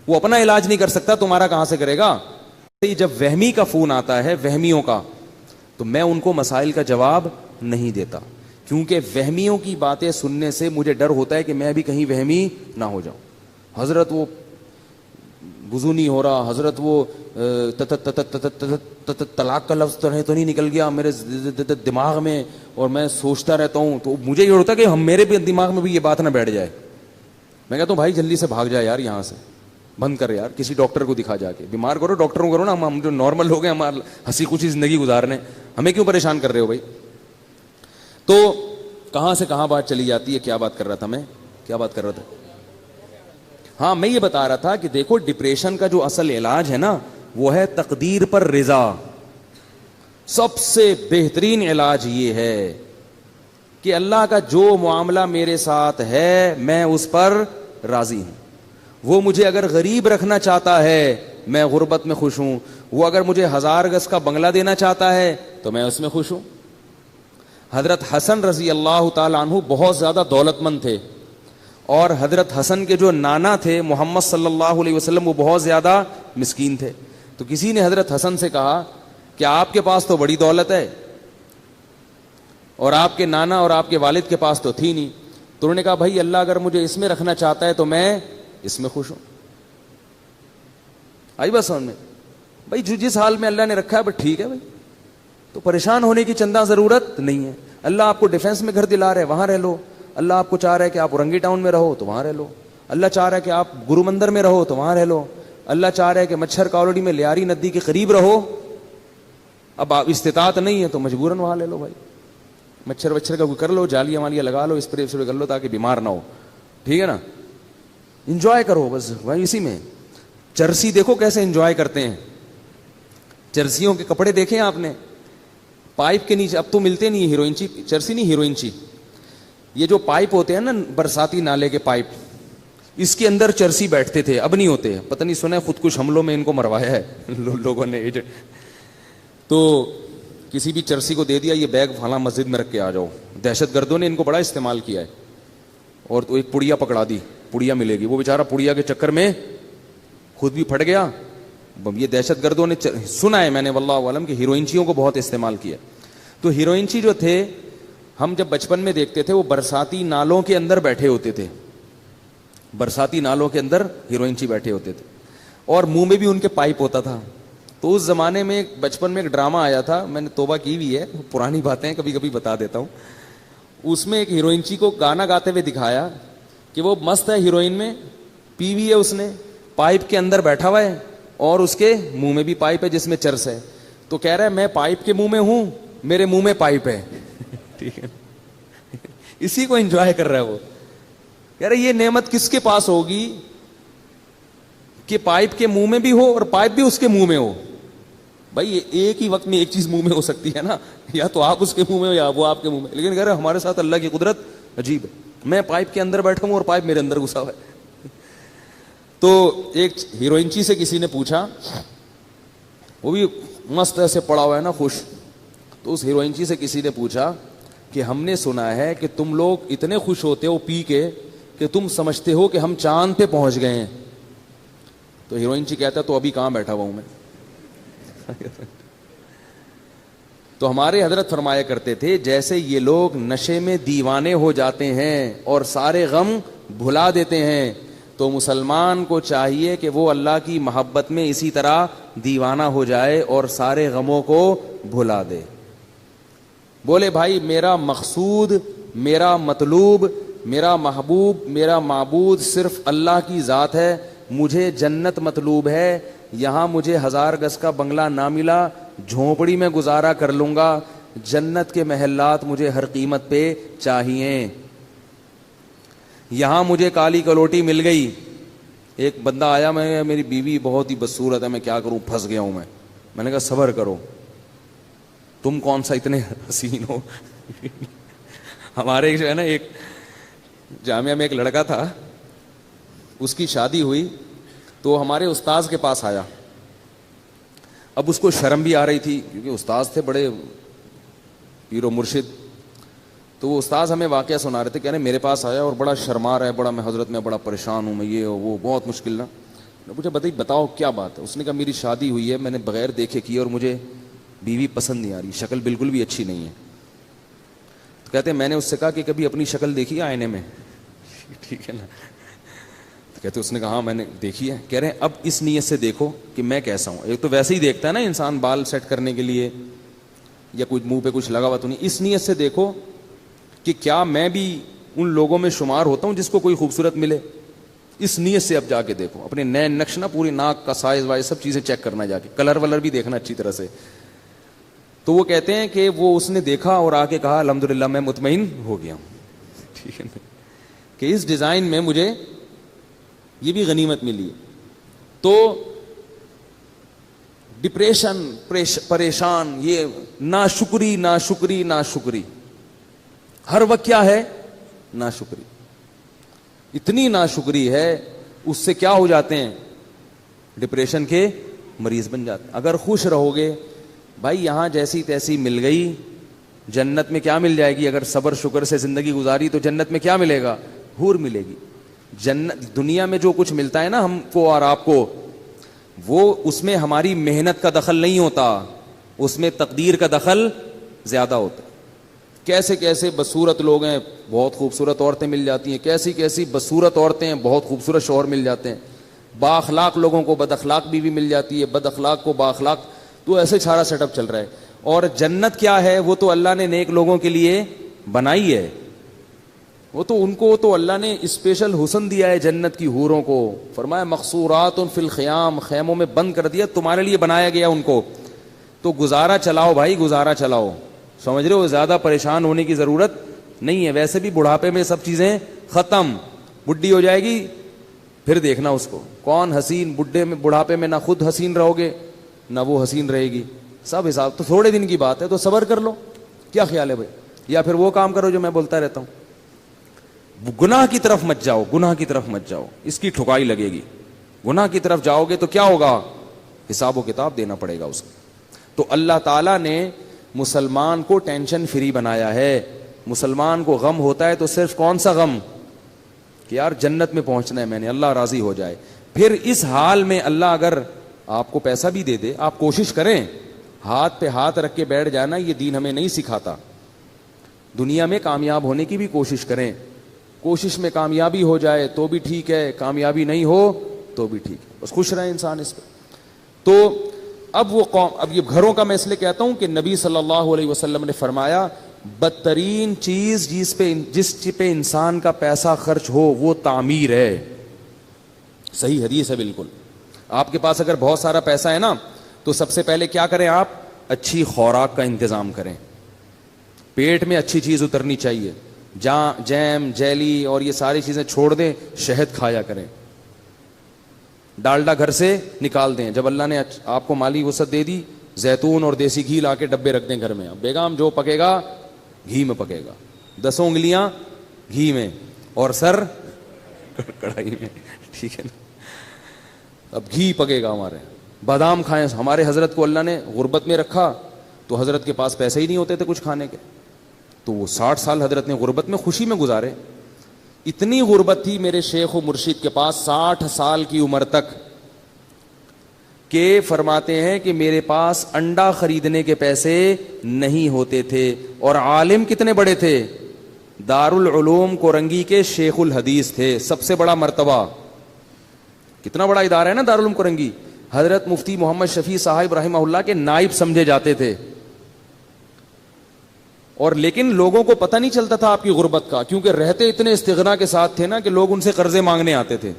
وہ اپنا علاج نہیں کر سکتا, تمہارا کہاں سے کرے گا؟ جب وہمی کا فون آتا ہے وہمیوں کا, تو میں ان کو مسائل کا جواب نہیں دیتا, کیونکہ وہمیوں کی باتیں سننے سے مجھے ڈر ہوتا ہے کہ میں بھی کہیں وہمی نہ ہو جاؤں. حضرت وہ وضو نہیں ہو رہا, حضرت وہ طلاق کا لفظ تو نہیں نکل گیا میرے دماغ میں, اور میں سوچتا رہتا ہوں. تو مجھے یہ ہوتا ہے کہ میرے بھی دماغ میں بھی یہ بات نہ بیٹھ جائے. میں کہتا ہوں بھائی جلدی سے بھاگ جائے یار, یہاں سے بند کر یار, کسی ڈاکٹر کو دکھا جا کے. بیمار کرو ڈاکٹروں کرو نا, ہم جو نارمل لوگ ہیں ہمارا ہنسی خوشی زندگی گزارنے, ہمیں کیوں پریشان کر رہے ہو بھائی؟ تو کہاں سے کہاں بات چلی جاتی ہے. کیا بات کر رہا تھا میں, کیا بات کر رہا تھا؟ ہاں میں یہ بتا رہا تھا کہ دیکھو ڈپریشن کا جو اصل علاج ہے نا وہ ہے تقدیر پر رضا. سب سے بہترین علاج یہ ہے کہ اللہ کا جو معاملہ میرے ساتھ ہے میں اس پر راضی ہوں. وہ مجھے اگر غریب رکھنا چاہتا ہے میں غربت میں خوش ہوں, وہ اگر مجھے 1000 گز کا بنگلہ دینا چاہتا ہے تو میں اس میں خوش ہوں. حضرت حسن رضی اللہ تعالی عنہ بہت زیادہ دولت مند تھے, اور حضرت حسن کے جو نانا تھے محمد صلی اللہ علیہ وسلم وہ بہت زیادہ مسکین تھے. تو کسی نے حضرت حسن سے کہا کہ آپ کے پاس تو بڑی دولت ہے اور آپ کے نانا اور آپ کے والد کے پاس تو تھی نہیں. تو انہوں نے کہا بھائی اللہ اگر مجھے اس میں رکھنا چاہتا ہے تو میں اس میں خوش ہوں. آئی بات سمجھ میں؟ بھائی جو جس حال میں اللہ نے رکھا ہے بس ٹھیک ہے بھائی، تو پریشان ہونے کی چندہ ضرورت نہیں ہے. اللہ آپ کو ڈیفینس میں گھر دلا رہا ہے، وہاں رہ لو. اللہ آپ کو چاہ رہا ہے کہ آپ اورنگی ٹاؤن میں رہو تو وہاں رہ لو. اللہ چاہ رہا ہے کہ آپ گرو مندر میں رہو تو وہاں رہ لو. اللہ چاہ رہا ہے کہ مچھر کالوڑی میں لیاری ندی کے قریب رہو. اب آپ استطاعت نہیں ہے تو مجبوراً وہاں لے لو بھائی. مچھر وچھر کا کر لو، جالیاں والیاں لگا لو، اسپرے کر لو تاکہ بیمار نہ ہو. ٹھیک ہے نا؟ انجوائے کرو بس بھائی اسی میں. چرسی دیکھو کیسے انجوائے کرتے ہیں. چرسیوں کے کپڑے دیکھیں آپ نے، پائپ کے نیچے اب تو ملتے نہیں ہیروئنچی چرسی نہیں ہیروئنچی، یہ جو پائپ ہوتے ہیں نا برساتی نالے کے پائپ، اس کے اندر چرسی بیٹھتے تھے، اب نہیں ہوتے. پتہ نہیں سنا ہے خود کش حملوں میں ان کو مروایا ہے لوگوں نے. تو کسی بھی چرسی کو دے دیا یہ بیگ فلاں مسجد میں رکھ کے آ جاؤ. دہشت گردوں نے ان کو بڑا استعمال کیا ہے. اور تو ایک پڑیا پکڑا دی، پڑیا ملے گی، وہ بیچارہ پڑیا کے چکر میں خود بھی پھٹ گیا. یہ دہشت گردوں نے سنا ہے میں نے واللہ عالم کہ ہیروئنچیوں کو بہت استعمال کیا. تو ہیروئنچی جو تھے ہم جب بچپن میں دیکھتے تھے وہ برساتی نالوں کے اندر بیٹھے ہوتے تھے، برساتی نالوں کے اندر ہیروئنچی بیٹھے ہوتے تھے، اور منہ میں بھی ان کے پائپ ہوتا تھا. تو اس زمانے میں بچپن میں ایک ڈرامہ آیا تھا، میں نے توبہ کی ہوئی ہے، پرانی باتیں کبھی کبھی بتا دیتا ہوں. اس میں ایک ہیروئنچی کو گانا گاتے ہوئے دکھایا کہ وہ مست ہے، ہیروئن میں پی ہوئی ہے، اس نے پائپ کے اندر بیٹھا ہوا ہے اور اس کے منہ میں بھی پائپ ہے جس میں چرس ہے. تو کہہ رہا ہے میں پائپ کے منہ میں ہوں، میرے منہ میں پائپ ہے. ٹھیک ہے، اسی کو انجوائے کر رہا ہے وہ. کہہ رہے یہ نعمت کس کے پاس ہوگی کہ پائپ کے منہ میں بھی ہو اور پائپ بھی اس کے منہ میں ہو. بھائی ایک ہی وقت میں ایک چیز منہ میں ہو سکتی ہے نا، یا تو آپ اس کے منہ میں ہو یا وہ آپ کے منہ میں. لیکن کہہ رہے ہمارے ساتھ اللہ کی قدرت عجیب ہے، میں پائپ کے اندر بیٹھا ہوں اور پائپ میرے اندر گھسا ہوا ہے. تو ایک ہیروئنچی سے کسی نے پوچھا، وہ بھی مست ایسے پڑا ہوا ہے نا خوش. تو اس ہیروئنچی سے کسی نے پوچھا کہ ہم نے سنا ہے کہ تم لوگ اتنے خوش ہوتے ہو پی کے کہ تم سمجھتے ہو کہ ہم چاند پہ پہنچ گئے ہیں. تو ہیروئنچی کہتا تو ابھی کہاں بیٹھا ہوا ہوں میں. تو ہمارے حضرت فرمایا کرتے تھے جیسے یہ لوگ نشے میں دیوانے ہو جاتے ہیں اور سارے غم بھلا دیتے ہیں، تو مسلمان کو چاہیے کہ وہ اللہ کی محبت میں اسی طرح دیوانہ ہو جائے اور سارے غموں کو بھلا دے. بولے بھائی میرا مقصود، میرا مطلوب، میرا محبوب، میرا معبود صرف اللہ کی ذات ہے. مجھے جنت مطلوب ہے، یہاں مجھے 1000 گز کا بنگلہ نہ ملا، جھونپڑی میں گزارا کر لوں گا. جنت کے محلات مجھے ہر قیمت پہ چاہیے. یہاں مجھے کالی کلوٹی مل گئی. ایک بندہ آیا، میں میری بیوی بہت ہی بدصورت ہے، میں کیا کروں، پھنس گیا ہوں میں نے کہا صبر کرو، تم کون سا اتنے حسین ہو. ہمارے جو ہے نا ایک جامعہ میں ایک لڑکا تھا، اس کی شادی ہوئی تو ہمارے استاذ کے پاس آیا. اب اس کو شرم بھی آ رہی تھی کیونکہ استاذ تھے بڑے پیر و مرشد. تو وہ استاذ ہمیں واقعہ سنا رہے تھے، کہہ رہے میرے پاس آیا اور بڑا شرما رہا ہے، بڑا میں حضرت میں بڑا پریشان ہوں، میں یہ وہ بہت مشکل نا. میں پوچھا بتاؤ کیا بات ہے. اس نے کہا میری شادی ہوئی ہے، میں نے بغیر دیکھے کی اور مجھے بیوی پسند نہیں آ رہی، شکل بالکل بھی اچھی نہیں ہے. تو کہتے ہیں میں نے اس سے کہا کہ کبھی اپنی شکل دیکھی ہے آئینے میں؟ ٹھیک ہے نا. تو کہتے اس نے کہا ہاں میں نے دیکھی ہے. کہہ رہے ہیں اب اس نیت سے دیکھو کہ میں کیسا ہوں. ایک تو ویسے ہی دیکھتا ہے نا انسان بال سیٹ کرنے کے لیے یا کچھ منہ پہ کچھ لگا ہوا تو نہیں. اس نیت سے دیکھو کہ کیا میں بھی ان لوگوں میں شمار ہوتا ہوں جس کو کوئی خوبصورت ملے. اس نیت سے اب جا کے دیکھو اپنے نئے نقش نا، پوری ناک کا سائز وائز سب چیزیں چیک کرنا، جا کے کلر ولر بھی دیکھنا اچھی طرح سے. تو وہ کہتے ہیں کہ وہ اس نے دیکھا اور آ کے کہا الحمدللہ میں مطمئن ہو گیا ہوں. ٹھیک ہے نا، کہ اس ڈیزائن میں مجھے یہ بھی غنیمت ملی. تو ڈپریشن، پریشان، یہ ناشکری ناشکری ناشکری ہر وقت کیا ہے؟ ناشکری. اتنی ناشکری ہے اس سے کیا ہو جاتے ہیں؟ ڈپریشن کے مریض بن جاتے ہیں. اگر خوش رہو گے بھائی یہاں جیسی تیسی مل گئی، جنت میں کیا مل جائے گی؟ اگر صبر شکر سے زندگی گزاری تو جنت میں کیا ملے گا؟ حور ملے گی. جنت دنیا میں جو کچھ ملتا ہے نا ہم کو اور آپ کو، وہ اس میں ہماری محنت کا دخل نہیں ہوتا، اس میں تقدیر کا دخل زیادہ ہوتا ہے. کیسے کیسے بدصورت لوگ ہیں، بہت خوبصورت عورتیں مل جاتی ہیں، کیسی کیسی بدصورت عورتیں ہیں، بہت خوبصورت شوہر مل جاتے ہیں. با اخلاق لوگوں کو بد اخلاق بیوی مل جاتی ہے, بد اخلاق کو با اخلاق, تو ایسے سارا سیٹ اپ چل رہا ہے. اور جنت کیا ہے, وہ تو اللہ نے نیک لوگوں کے لیے بنائی ہے, وہ تو ان کو تو اللہ نے اسپیشل حسن دیا ہے جنت کی حوروں کو. فرمایا مقصورات فی الخیام, خیموں میں بند کر دیا, تمہارے لیے بنایا گیا ان کو. تو گزارا چلاؤ بھائی, گزارا چلاؤ, سمجھ رہے ہو, زیادہ پریشان ہونے کی ضرورت نہیں ہے. ویسے بھی بڑھاپے میں سب چیزیں ختم, بڈھی ہو جائے گی پھر دیکھنا اس کو, کون حسین بڑھاپے میں نہ خود حسین رہو گے نہ وہ حسین رہے گی, سب حساب. تو تھوڑے دن کی بات ہے, تو صبر کر لو. کیا خیال ہے بھائی؟ یا پھر وہ کام کرو جو میں بولتا رہتا ہوں, گناہ کی طرف مت جاؤ, گناہ کی طرف مت جاؤ, اس کی ٹھکائی لگے گی. گناہ کی طرف جاؤ گے تو کیا ہوگا, حساب و کتاب دینا پڑے گا اس کو. تو اللہ تعالیٰ نے مسلمان کو ٹینشن فری بنایا ہے. مسلمان کو غم ہوتا ہے تو صرف کون سا غم, کہ یار جنت میں پہنچنا ہے میں نے, اللہ راضی ہو جائے. پھر اس حال میں اللہ اگر آپ کو پیسہ بھی دے دے, آپ کوشش کریں, ہاتھ پہ ہاتھ رکھ کے بیٹھ جانا, یہ دین ہمیں نہیں سکھاتا. دنیا میں کامیاب ہونے کی بھی کوشش کریں, کوشش میں کامیابی ہو جائے تو بھی ٹھیک ہے, کامیابی نہیں ہو تو بھی ٹھیک ہے, بس خوش رہے انسان اس پہ. تو اب وہ قوم, اب یہ گھروں کا میں اس لیے کہتا ہوں کہ نبی صلی اللہ علیہ وسلم نے فرمایا بدترین چیز جس پہ انسان کا پیسہ خرچ ہو وہ تعمیر ہے. صحیح حدیث ہے بالکل. آپ کے پاس اگر بہت سارا پیسہ ہے نا, تو سب سے پہلے کیا کریں آپ, اچھی خوراک کا انتظام کریں. پیٹ میں اچھی چیز اترنی چاہیے, جیم جیلی اور یہ ساری چیزیں چھوڑ دیں, شہد کھایا کریں, ڈالڈا گھر سے نکال دیں. جب اللہ نے آپ کو مالی وسعت دے دی, زیتون اور دیسی گھی لا کے ڈبے رکھ دیں گھر میں. بیگم جو پکے گا گھی میں پکے گا, 10 انگلیاں گھی میں اور سر کڑھائی میں, ٹھیک ہے نا. اب گھی پکے گا ہمارے. بادام کھائیں. ہمارے حضرت کو اللہ نے غربت میں رکھا تو حضرت کے پاس پیسے ہی نہیں ہوتے تھے کچھ کھانے کے, تو وہ 60 سال حضرت نے غربت میں خوشی میں گزارے. اتنی غربت تھی میرے شیخ و مرشد کے پاس 60 سال کی عمر تک, کہ فرماتے ہیں کہ میرے پاس انڈا خریدنے کے پیسے نہیں ہوتے تھے. اور عالم کتنے بڑے تھے, دارالعلوم کورنگی کے شیخ الحدیث تھے, سب سے بڑا مرتبہ. کتنا بڑا ادارہ ہے نا دارالعلوم کورنگی. حضرت مفتی محمد شفیع صاحب رحمہ اللہ کے نائب سمجھے جاتے تھے. اور لیکن لوگوں کو پتہ نہیں چلتا تھا آپ کی غربت کا, کیونکہ رہتے اتنے استغنا کے ساتھ تھے نا کہ لوگ ان سے قرضے مانگنے آتے تھے.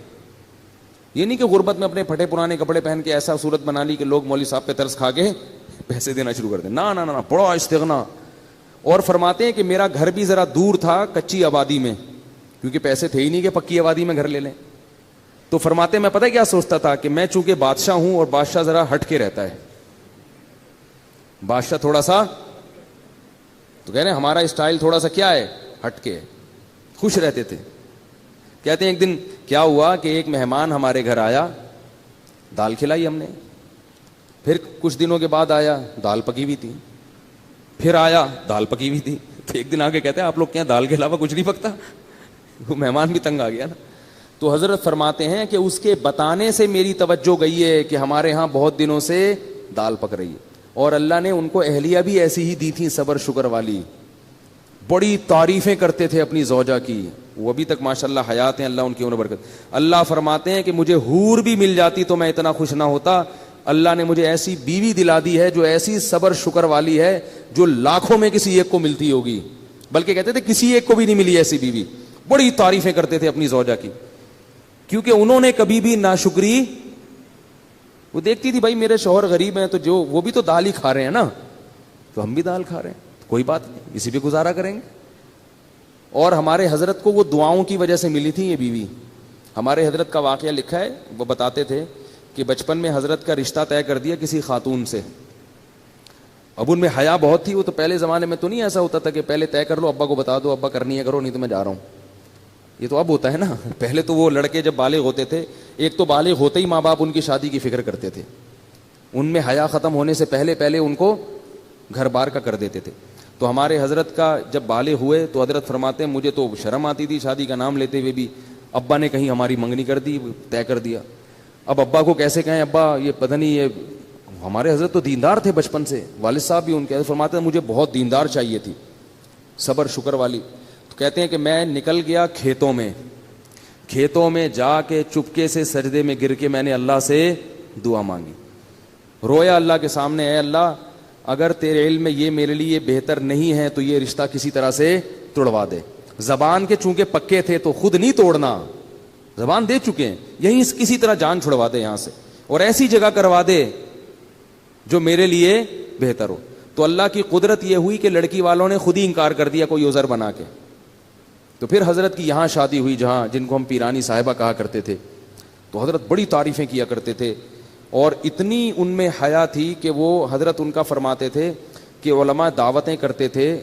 یہ نہیں کہ غربت میں اپنے پھٹے پرانے کپڑے پہن کے ایسا صورت بنا لی کہ لوگ مولوی صاحب پہ ترس کھا کے پیسے دینا شروع کر دیں. نہ نہ نہ, بڑا استغنا. اور فرماتے ہیں کہ میرا گھر بھی ذرا دور تھا کچی آبادی میں, کیونکہ پیسے تھے ہی نہیں کہ پکی آبادی میں گھر لے لیں. تو فرماتے میں پتہ کیا سوچتا تھا کہ میں چونکہ بادشاہ ہوں, اور بادشاہ ذرا ہٹ کے رہتا ہے, بادشاہ تھوڑا سا, تو کہہ رہے ہیں ہمارا اسٹائل تھوڑا سا کیا ہے, ہٹ کے, خوش رہتے تھے. کہتے ہیں ایک دن کیا ہوا کہ ایک مہمان ہمارے گھر آیا, دال کھلائی ہم نے. پھر کچھ دنوں کے بعد آیا, دال پکی ہوئی تھی. پھر آیا, دال پکی ہوئی تھی. تو ایک دن آ کے کہتے ہیں آپ لوگ کیا دال کے علاوہ کچھ نہیں پکتا؟ وہ مہمان بھی تنگ آ گیا نا. تو حضرت فرماتے ہیں کہ اس کے بتانے سے میری توجہ گئی ہے کہ ہمارے ہاں بہت دنوں سے دال پک رہی ہے. اور اللہ نے ان کو اہلیہ بھی ایسی ہی دی تھی, صبر شکر والی. بڑی تعریفیں کرتے تھے اپنی زوجہ کی, وہ ابھی تک ماشاءاللہ حیات ہیں, اللہ ان کی عمر برکت. اللہ فرماتے ہیں کہ مجھے حور بھی مل جاتی تو میں اتنا خوش نہ ہوتا. اللہ نے مجھے ایسی بیوی دلا دی ہے جو ایسی صبر شکر والی ہے جو لاکھوں میں کسی ایک کو ملتی ہوگی, بلکہ کہتے تھے کسی ایک کو بھی نہیں ملی ایسی بیوی. بڑی تعریفیں کرتے تھے اپنی زوجہ کی, کیونکہ انہوں نے کبھی بھی ناشکری, وہ دیکھتی تھی بھائی میرے شوہر غریب ہیں تو جو وہ بھی تو دال ہی کھا رہے ہیں نا, تو ہم بھی دال کھا رہے ہیں, کوئی بات نہیں, اسی پہ گزارا کریں گے. اور ہمارے حضرت کو وہ دعاؤں کی وجہ سے ملی تھی یہ بیوی. ہمارے حضرت کا واقعہ لکھا ہے, وہ بتاتے تھے کہ بچپن میں حضرت کا رشتہ طے کر دیا کسی خاتون سے. اب ان میں حیا بہت تھی, وہ تو پہلے زمانے میں تو نہیں ایسا ہوتا تھا کہ پہلے طے کر لو, ابا کو بتا دو, ابا کرنی ہے کرو نہیں تو میں جا رہا ہوں. یہ تو اب ہوتا ہے نا. پہلے تو وہ لڑکے جب بالغ ہوتے تھے, ایک تو بالغ ہوتے ہی ماں باپ ان کی شادی کی فکر کرتے تھے, ان میں حیا ختم ہونے سے پہلے ان کو گھر بار کا کر دیتے تھے. تو ہمارے حضرت کا جب بالغ ہوئے تو حضرت فرماتے ہیں مجھے تو شرم آتی تھی شادی کا نام لیتے ہوئے بھی. ابا نے کہیں ہماری منگنی کر دی, طے کر دیا. اب ابا کو کیسے کہیں ابا یہ پتہ نہیں, یہ ہمارے حضرت تو دیندار تھے بچپن سے, والد صاحب بھی ان کے فرماتے ہیں مجھے بہت دیندار چاہیے تھی, صبر شکر والی. تو کہتے ہیں کہ میں نکل گیا کھیتوں میں, کھیتوں میں جا کے چپکے سے سجدے میں گر کے میں نے اللہ سے دعا مانگی, رویا اللہ کے سامنے, اے اللہ اگر تیرے علم میں یہ میرے لیے بہتر نہیں ہے تو یہ رشتہ کسی طرح سے توڑوا دے. زبان کے چونکہ پکے تھے تو خود نہیں توڑنا, زبان دے چکے ہیں, یہیں کسی طرح جان چھڑوا دے یہاں سے, اور ایسی جگہ کروا دے جو میرے لیے بہتر ہو. تو اللہ کی قدرت یہ ہوئی کہ لڑکی والوں نے خود ہی انکار کر دیا کوئی عذر بنا کے. تو پھر حضرت کی یہاں شادی ہوئی جہاں جن کو ہم پیرانی صاحبہ کہا کرتے تھے. تو حضرت بڑی تعریفیں کیا کرتے تھے, اور اتنی ان میں حیا تھی کہ وہ حضرت ان کا فرماتے تھے کہ علماء دعوتیں کرتے تھے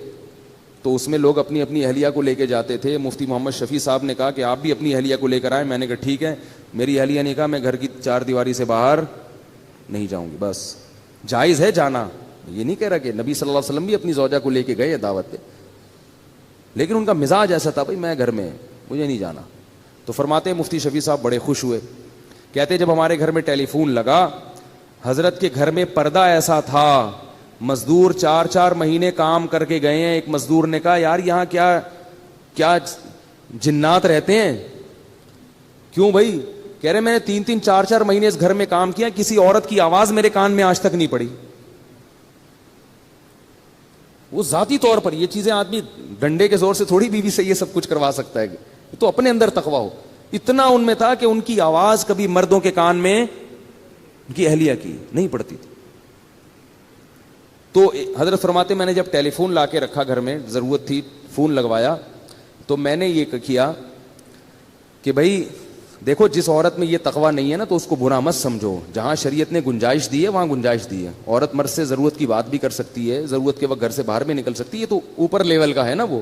تو اس میں لوگ اپنی اپنی اہلیہ کو لے کے جاتے تھے. مفتی محمد شفیع صاحب نے کہا کہ آپ بھی اپنی اہلیہ کو لے کر آئیں. میں نے کہا ٹھیک ہے. میری اہلیہ نے کہا میں گھر کی چار دیواری سے باہر نہیں جاؤں گی. بس جائز ہے جانا, یہ نہیں کہہ رہا کہ نبی صلی اللہ علیہ وسلم بھی اپنی زوجہ کو لے کے گئے دعوت پہ, لیکن ان کا مزاج ایسا تھا بھائی میں گھر میں مجھے نہیں جانا. تو فرماتے ہیں مفتی شفیع صاحب بڑے خوش ہوئے, کہتے جب ہمارے گھر میں ٹیلی فون لگا, حضرت کے گھر میں پردہ ایسا تھا, مزدور 4 مہینے کام کر کے گئے ہیں. ایک مزدور نے کہا یار یہاں کیا کیا جنات رہتے ہیں. کیوں بھائی؟ کہہ رہے میں نے 3 4 مہینے اس گھر میں کام کیا, کسی عورت کی آواز میرے کان میں آج تک نہیں پڑی. وہ ذاتی طور پر یہ چیزیں آدمی ڈنڈے کے زور سے تھوڑی بیوی سے یہ سب کچھ کروا سکتا ہے, تو اپنے اندر تقویٰ ہو. اتنا ان میں تھا کہ ان کی آواز کبھی مردوں کے کان میں ان کی اہلیہ کی نہیں پڑتی تھی. تو حضرت فرماتے میں نے جب ٹیلی فون لا کے رکھا گھر میں, ضرورت تھی فون لگوایا, تو میں نے یہ کیا کہ بھائی دیکھو جس عورت میں یہ تقویٰ نہیں ہے نا تو اس کو برا مت سمجھو. جہاں شریعت نے گنجائش دی ہے وہاں گنجائش دی ہے. عورت مرد سے ضرورت کی بات بھی کر سکتی ہے, ضرورت کے وقت گھر سے باہر بھی نکل سکتی ہے. یہ تو اوپر لیول کا ہے نا, وہ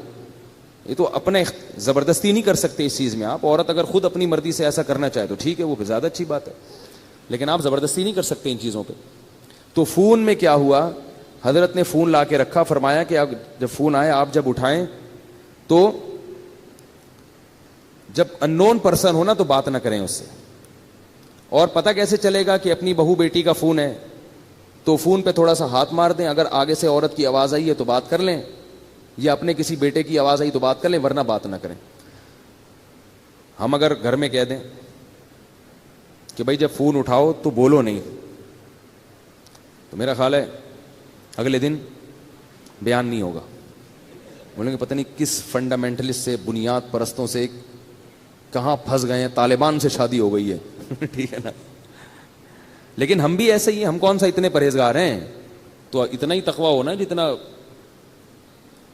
یہ تو اپنے زبردستی نہیں کر سکتے اس چیز میں آپ. عورت اگر خود اپنی مرضی سے ایسا کرنا چاہے تو ٹھیک ہے, وہ زیادہ اچھی بات ہے, لیکن آپ زبردستی نہیں کر سکتے ان چیزوں پہ. تو فون میں کیا ہوا, حضرت نے فون لا کے رکھا, فرمایا کہ جب فون آئے آپ جب اٹھائیں تو جب ان نون پرسن ہونا تو بات نہ کریں اس سے. اور پتہ کیسے چلے گا کہ اپنی بہو بیٹی کا فون ہے تو فون پہ تھوڑا سا ہاتھ مار دیں, اگر آگے سے عورت کی آواز آئی ہے تو بات کر لیں, یا اپنے کسی بیٹے کی آواز آئی تو بات کر لیں, ورنہ بات نہ کریں. ہم اگر گھر میں کہہ دیں کہ بھائی جب فون اٹھاؤ تو بولو نہیں, تو میرا خیال ہے اگلے دن بیان نہیں ہوگا. بولیں گے پتہ نہیں کس فنڈامنٹلسٹ سے, بنیاد پرستوں سے کہاں پھنس گئے ہیں, طالبان سے شادی ہو گئی ہے. ٹھیک ہے نا. لیکن ہم بھی ایسے ہی ہیں, ہم کون سا اتنے پرہیزگار ہیں. تو اتنا ہی تقویٰ ہونا جتنا,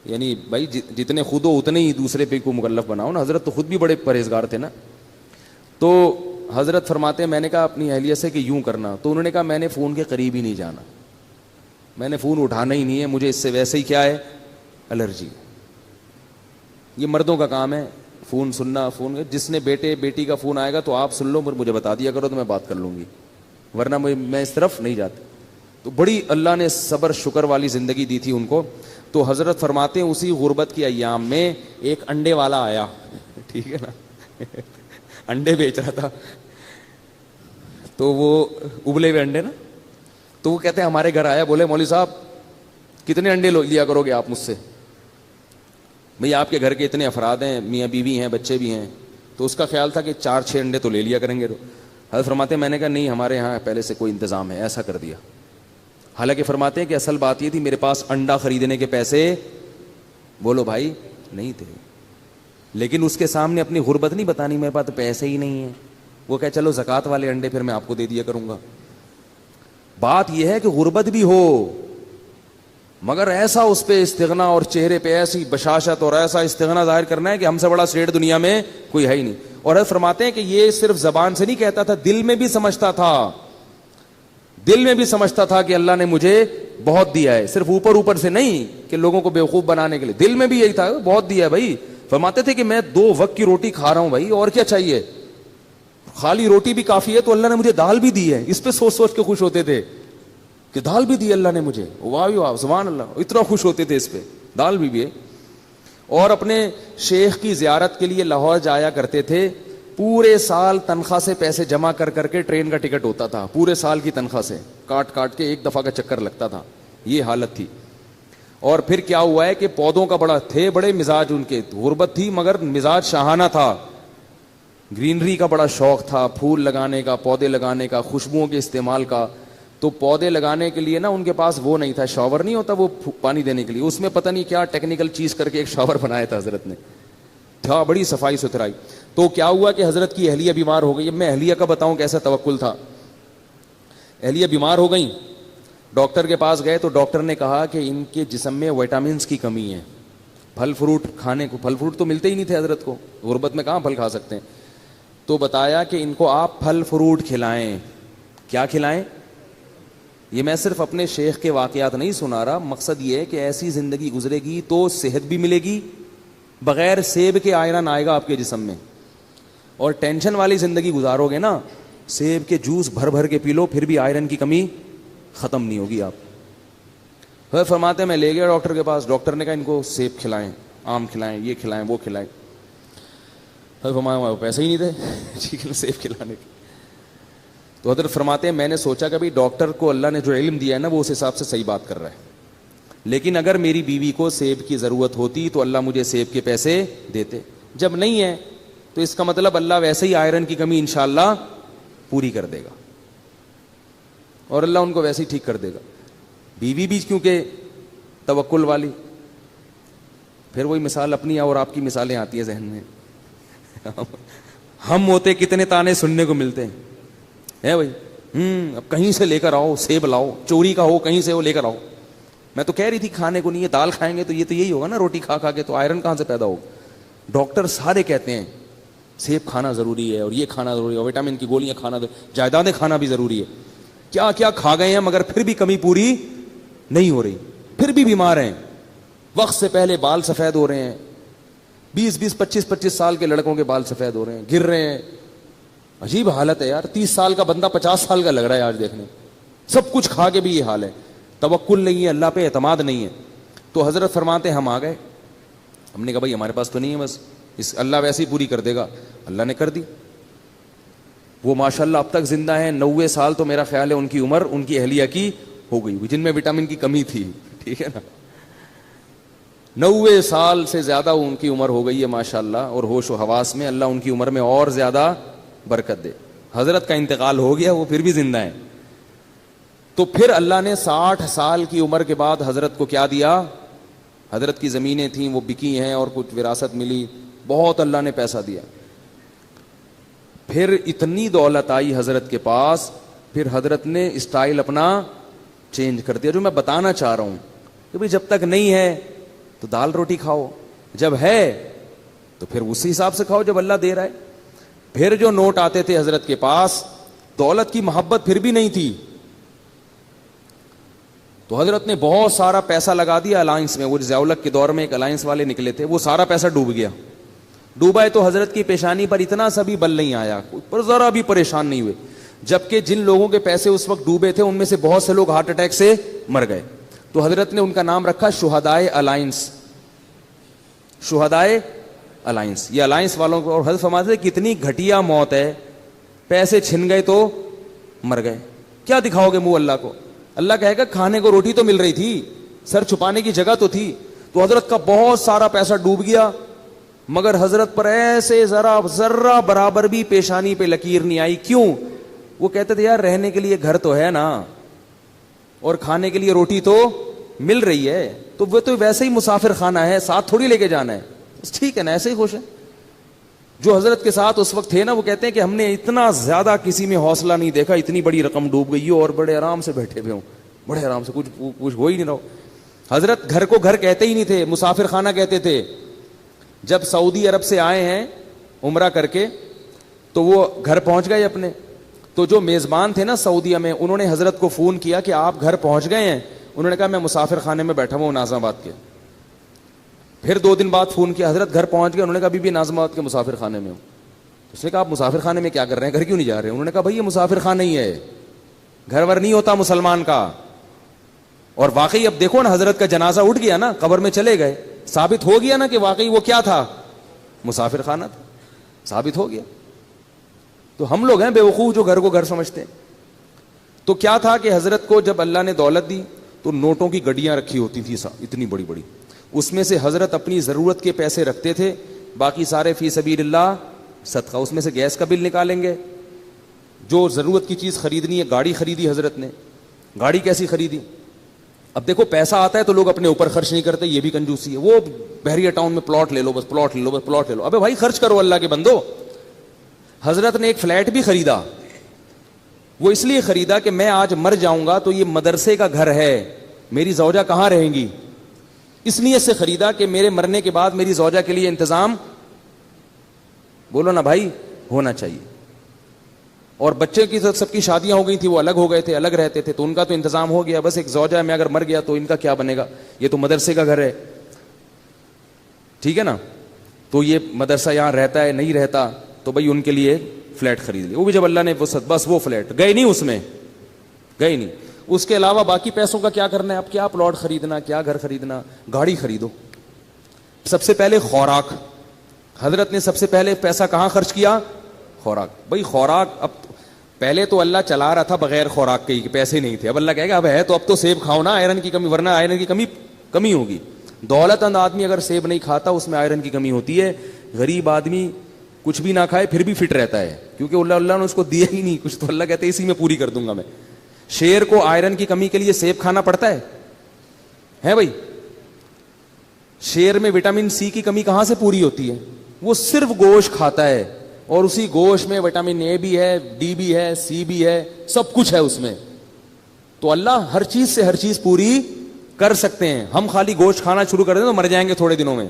یعنی بھائی جتنے خود ہو اتنے ہی دوسرے پہ کو مکلف بناؤ نا. حضرت تو خود بھی بڑے پرہیزگار تھے نا. تو حضرت فرماتے ہیں میں نے کہا اپنی اہلیہ سے کہ یوں کرنا, تو انہوں نے کہا میں نے فون کے قریب ہی نہیں جانا, میں نے فون اٹھانا ہی نہیں ہے, مجھے اس سے ویسے ہی کیا ہے الرجی. یہ مردوں کا کام ہے فون سننا. فون جس نے بیٹے بیٹی کا فون آئے گا تو آپ سن لو, مجھے بتا دیا کرو تو میں بات کر لوں گی, ورنہ میں اس طرف نہیں جاتی. تو بڑی اللہ نے صبر شکر والی زندگی دی تھی ان کو. تو حضرت فرماتے ہیں اسی غربت کے ایام میں ایک انڈے والا آیا, ٹھیک ہے نا, انڈے بیچ رہا تھا, تو وہ ابلے ہوئے انڈے نا, تو وہ کہتے ہیں ہمارے گھر آیا, بولے مولوی صاحب کتنے انڈے لیا کرو گے آپ مجھ سے, بھئی آپ کے گھر کے اتنے افراد ہیں, میاں بیوی ہیں, بچے بھی ہیں. تو اس کا خیال تھا کہ 4-6 انڈے تو لے لیا کریں گے. حضرت فرماتے ہیں میں نے کہا نہیں, ہمارے یہاں پہلے سے کوئی انتظام ہے, ایسا کر دیا. حالانکہ فرماتے ہیں کہ اصل بات یہ تھی میرے پاس انڈا خریدنے کے پیسے بولو بھائی نہیں تھے, لیکن اس کے سامنے اپنی غربت نہیں بتانی میرے پاس تو پیسے ہی نہیں ہیں. وہ کہ چلو زکوٰۃ والے انڈے پھر میں آپ کو دے دیا کروں گا. بات یہ ہے کہ غربت بھی ہو مگر ایسا اس پہ استغنا, اور چہرے پہ ایسی بشاشت اور ایسا استغنا ظاہر کرنا ہے کہ ہم سے بڑا سیٹ دنیا میں کوئی ہے ہی نہیں. اور حضرت فرماتے ہیں کہ یہ صرف زبان سے نہیں کہتا تھا, دل میں بھی سمجھتا تھا, دل میں بھی سمجھتا تھا کہ اللہ نے مجھے بہت دیا ہے. صرف اوپر اوپر سے نہیں کہ لوگوں کو بیوقوف بنانے کے لیے, دل میں بھی یہی تھا بہت دیا ہے بھائی. فرماتے تھے کہ میں 2 وقت کی روٹی کھا رہا ہوں بھائی, اور کیا چاہیے, خالی روٹی بھی کافی ہے, تو اللہ نے مجھے دال بھی دی ہے. اس پہ سوچ سوچ کے خوش ہوتے تھے کہ دال بھی دی اللہ نے مجھے, واہ واہ سبحان اللہ, اتنا خوش ہوتے تھے اس پہ, دال بھی ہے. اور اپنے شیخ کی زیارت کے لیے لاہور جایا کرتے تھے, پورے سال تنخواہ سے پیسے جمع کر کر کے ٹرین کا ٹکٹ ہوتا تھا, پورے سال کی تنخواہ سے کاٹ کاٹ کے ایک دفعہ کا چکر لگتا تھا. یہ حالت تھی. اور پھر کیا ہوا ہے کہ پودوں کا بڑے مزاج ان کے, غربت تھی مگر مزاج شاہانہ تھا. گرینری کا بڑا شوق تھا, پھول لگانے کا, پودے لگانے کا, خوشبوؤں کے استعمال کا. تو پودے لگانے کے لیے نا ان کے پاس وہ نہیں تھا, شاور نہیں ہوتا وہ پانی دینے کے لیے, اس میں پتہ نہیں کیا ٹیکنیکل چیز کر کے ایک شاور بنایا تھا حضرت نے, تھا بڑی صفائی ستھرائی. تو کیا ہوا کہ حضرت کی اہلیہ بیمار ہو گئی. اب میں اہلیہ کا بتاؤں کیسا توکل تھا. اہلیہ بیمار ہو گئیں, ڈاکٹر کے پاس گئے تو ڈاکٹر نے کہا کہ ان کے جسم میں وٹامنس کی کمی ہے. پھل فروٹ کھانے کو, پھل فروٹ تو ملتے ہی نہیں تھے حضرت کو, غربت میں کہاں پھل کھا سکتے ہیں. تو بتایا کہ ان کو آپ پھل فروٹ کھلائیں. کیا کھلائیں؟ یہ میں صرف اپنے شیخ کے واقعات نہیں سنا رہا, مقصد یہ ہے کہ ایسی زندگی گزرے گی تو صحت بھی ملے گی, بغیر سیب کے آئرن آئے گا آپ کے جسم میں. اور ٹینشن والی زندگی گزارو گے نا, سیب کے جوس بھر بھر کے پی لو پھر بھی آئرن کی کمی ختم نہیں ہوگی. آپ فرماتے میں لے گیا ڈاکٹر کے پاس, ڈاکٹر نے کہا ان کو سیب کھلائیں, آم کھلائیں, یہ کھلائیں, وہ کھلائیں. فرمایا پیسے ہی نہیں تھے سیب کھلانے کے. تو حضرت فرماتے ہیں میں نے سوچا کہ بھائی ڈاکٹر کو اللہ نے جو علم دیا ہے نا وہ اس حساب سے صحیح بات کر رہا ہے, لیکن اگر میری بیوی کو سیب کی ضرورت ہوتی تو اللہ مجھے سیب کے پیسے دیتے. جب نہیں ہے تو اس کا مطلب اللہ ویسے ہی آئرن کی کمی انشاءاللہ پوری کر دے گا, اور اللہ ان کو ویسے ہی ٹھیک کر دے گا. بیوی بھی کیونکہ توکل والی. پھر وہی مثال اپنی اور آپ کی مثالیں آتی ہیں ذہن میں. ہم ہوتے کتنے تانے سننے کو ملتے ہیں بھائی, اب کہیں سے لے کر آؤ, سیب لاؤ, چوری کا ہو کہیں سے وہ لے کر آؤ. میں تو کہہ رہی تھی کھانے کو نہیں ہے, دال کھائیں گے تو یہ تو یہی ہوگا نا, روٹی کھا کھا کے تو آئرن کہاں سے پیدا ہوگا. ڈاکٹر سارے کہتے ہیں سیب کھانا ضروری ہے, اور یہ کھانا ضروری ہے, اور وٹامن کی گولیاں کھانا, جائیدادیں کھانا بھی ضروری ہے. کیا کیا کھا گئے ہیں مگر پھر بھی کمی پوری نہیں ہو رہی, پھر بھی بیمار ہیں. وقت سے پہلے بال سفید ہو رہے ہیں, 20 25 سال کے لڑکوں کے بال سفید ہو رہے ہیں, گر رہے ہیں. عجیب حالت ہے یار, 30 سال کا بندہ 50 سال کا لگ رہا ہے آج دیکھنے. سب کچھ کھا کے بھی یہ حال ہے, توکل نہیں ہے, اللہ پہ اعتماد نہیں ہے. تو حضرت فرماتے ہم آ گئے, ہم نے کہا بھائی ہمارے پاس تو نہیں ہے, بس اس اللہ ویسے ہی پوری کر دے گا. اللہ نے کر دی. وہ ماشاءاللہ اب تک زندہ ہیں, 90 سال تو میرا خیال ہے ان کی عمر ان کی اہلیہ کی ہو گئی, جن میں وٹامن کی کمی تھی. ٹھیک ہے نا, 90 سال سے زیادہ ان کی عمر ہو گئی ہے ماشاءاللہ, اور ہوش و حواس میں اللہ ان کی عمر میں اور زیادہ برکت دے. حضرت کا انتقال ہو گیا, وہ پھر بھی زندہ ہیں. تو پھر اللہ نے 60 سال کی عمر کے بعد حضرت کو کیا دیا. حضرت کی زمینیں تھیں وہ بکی ہیں, اور کچھ وراثت ملی, بہت اللہ نے پیسہ دیا. پھر اتنی دولت آئی حضرت کے پاس, پھر حضرت نے اسٹائل اپنا چینج کر دیا. جو میں بتانا چاہ رہا ہوں کہ بھئی جب تک نہیں ہے تو دال روٹی کھاؤ, جب ہے تو پھر اسی حساب سے کھاؤ جب اللہ دے رہا ہے. پھر جو نوٹ آتے تھے حضرت کے پاس, دولت کی محبت پھر بھی نہیں تھی, تو حضرت نے بہت سارا پیسہ لگا دیا الائنس میں. وہ ضیاء-ال-حق کے دور میں ایک الائنس والے نکلے تھے, وہ سارا پیسہ ڈوب گیا. ڈوبا ہے تو حضرت کی پیشانی پر اتنا سا بھی بل نہیں آیا, پر ذرا بھی پریشان نہیں ہوئے. جبکہ جن لوگوں کے پیسے اس وقت ڈوبے تھے ان میں سے بہت سے لوگ ہارٹ اٹیک سے مر گئے. تو حضرت نے ان کا نام رکھا شہدائے الائنس. شہدائے الائنس, یہ الائنس والوں کو. اور حضرت فرماتے ہیں کتنی گھٹیا موت ہے, پیسے چھن گئے تو مر گئے, کیا دکھاؤ گے منہ اللہ کو. اللہ کہے گا کھانے کو روٹی تو مل رہی تھی, سر چھپانے کی جگہ تو تھی. تو حضرت کا بہت سارا پیسہ ڈوب گیا, مگر حضرت پر ایسے ذرہ برابر بھی پیشانی پہ لکیر نہیں آئی. کیوں؟ وہ کہتے تھے یار رہنے کے لیے گھر تو ہے نا, اور کھانے کے لیے روٹی تو مل رہی ہے, تو وہ تو ویسے ہی مسافر خانہ ہے, ساتھ تھوڑی لے کے جانا ہے, ٹھیک ہے نا, ایسے ہی خوش ہے. جو حضرت کے ساتھ اس وقت تھے نا, وہ کہتے ہیں کہ ہم نے اتنا زیادہ کسی میں حوصلہ نہیں دیکھا, اتنی بڑی رقم ڈوب گئی ہو اور بڑے آرام سے بیٹھے ہوئے ہوں, بڑے آرام سے, کچھ ہو ہی نہیں رہا. حضرت گھر کو گھر کہتے ہی نہیں تھے, مسافر خانہ کہتے تھے. جب سعودی عرب سے آئے ہیں عمرہ کر کے تو وہ گھر پہنچ گئے اپنے. تو جو میزبان تھے نا سعودیہ میں, انہوں نے حضرت کو فون کیا کہ آپ گھر پہنچ گئے ہیں. انہوں نے کہا میں مسافر خانے میں بیٹھا ہوں ناظم آباد کے. پھر 2 دن بعد فون کیا, حضرت گھر پہنچ گئے. انہوں نے کہا ابھی بھی ناظم آباد کے مسافر خانے میں ہوں. اس نے کہا آپ مسافر خانے میں کیا کر رہے ہیں, گھر کیوں نہیں جا رہے ہیں؟ انہوں نے کہا بھائی یہ مسافر خانہ ہی ہے, گھر ور نہیں ہوتا مسلمان کا. اور واقعی اب دیکھو نا, حضرت کا جنازہ اٹھ گیا نا, قبر میں چلے گئے, ثابت ہو گیا نا کہ واقعی وہ کیا تھا, مسافر خانہ تھا, ثابت ہو گیا. تو ہم لوگ ہیں بے وقوف جو گھر کو گھر سمجھتے ہیں. تو کیا تھا کہ حضرت کو جب اللہ نے دولت دی تو نوٹوں کی گڈیاں رکھی ہوتی تھی اتنی بڑی بڑی, اس میں سے حضرت اپنی ضرورت کے پیسے رکھتے تھے, باقی سارے فی سبیل اللہ صدقہ، اس میں سے گیس کا بل نکالیں گے. جو ضرورت کی چیز خریدنی ہے، گاڑی خریدی حضرت نے، گاڑی کیسی خریدی؟ اب دیکھو پیسہ آتا ہے تو لوگ اپنے اوپر خرچ نہیں کرتے، یہ بھی کنجوسی ہے. وہ بحریہ ٹاؤن میں پلاٹ لے لو، بس پلاٹ لے لو، بس پلاٹ لے لو. ابے بھائی خرچ کرو اللہ کے بندو. حضرت نے ایک فلیٹ بھی خریدا، وہ اس لیے خریدا کہ میں آج مر جاؤں گا تو یہ مدرسے کا گھر ہے، میری زوجہ کہاں رہیں گی، اس نیت سے خریدا کہ میرے مرنے کے بعد میری زوجہ کے لیے انتظام، بولو نا بھائی، ہونا چاہیے. اور بچے کی سب کی شادیاں ہو گئی تھی، وہ الگ ہو گئے تھے، الگ رہتے تھے، تو ان کا تو انتظام ہو گیا. بس ایک زوجہ میں اگر مر گیا تو ان کا کیا بنے گا؟ یہ تو مدرسے کا گھر ہے، ٹھیک ہے نا. تو یہ مدرسہ یہاں رہتا ہے نہیں رہتا، تو بھائی ان کے لیے فلیٹ خرید لی. وہ بھی جب اللہ نے بس وہ فلیٹ گئے نہیں، اس میں گئے نہیں. اس کے علاوہ باقی پیسوں کا کیا کرنا ہے؟ اب کیا پلاٹ خریدنا، کیا گھر خریدنا، گاڑی خریدو. سب سے پہلے خوراک، حضرت نے سب سے پہلے پیسہ کہاں خرچ کیا؟ خوراک. بھائی خوراک، اب پہلے تو اللہ چلا رہا تھا بغیر خوراک کے، پیسے نہیں تھے. اب اللہ کہے گا اب ہے تو اب تو سیب کھاؤ نا، آئرن کی کمی، ورنہ آئرن کی کمی ہوگی. دولت مند آدمی اگر سیب نہیں کھاتا اس میں آئرن کی کمی ہوتی ہے. غریب آدمی کچھ بھی نہ کھائے پھر بھی فٹ رہتا ہے، کیونکہ اللہ نے اس کو دیا ہی نہیں کچھ، تو اللہ کہتے ہیں اسی میں پوری کر دوں گا میں. شیر کو آئرن کی کمی کے لیے سیب کھانا پڑتا ہے بھائی. شیر میں وٹامن سی کی کمی کہاں سے پوری ہوتی ہے؟ وہ صرف گوشت کھاتا ہے، اور اسی گوشت میں وٹامن اے بھی ہے، ڈی بھی ہے، سی بھی ہے، سب کچھ ہے اس میں. تو اللہ ہر چیز سے ہر چیز پوری کر سکتے ہیں. ہم خالی گوشت کھانا شروع کر دیں تو مر جائیں گے تھوڑے دنوں میں.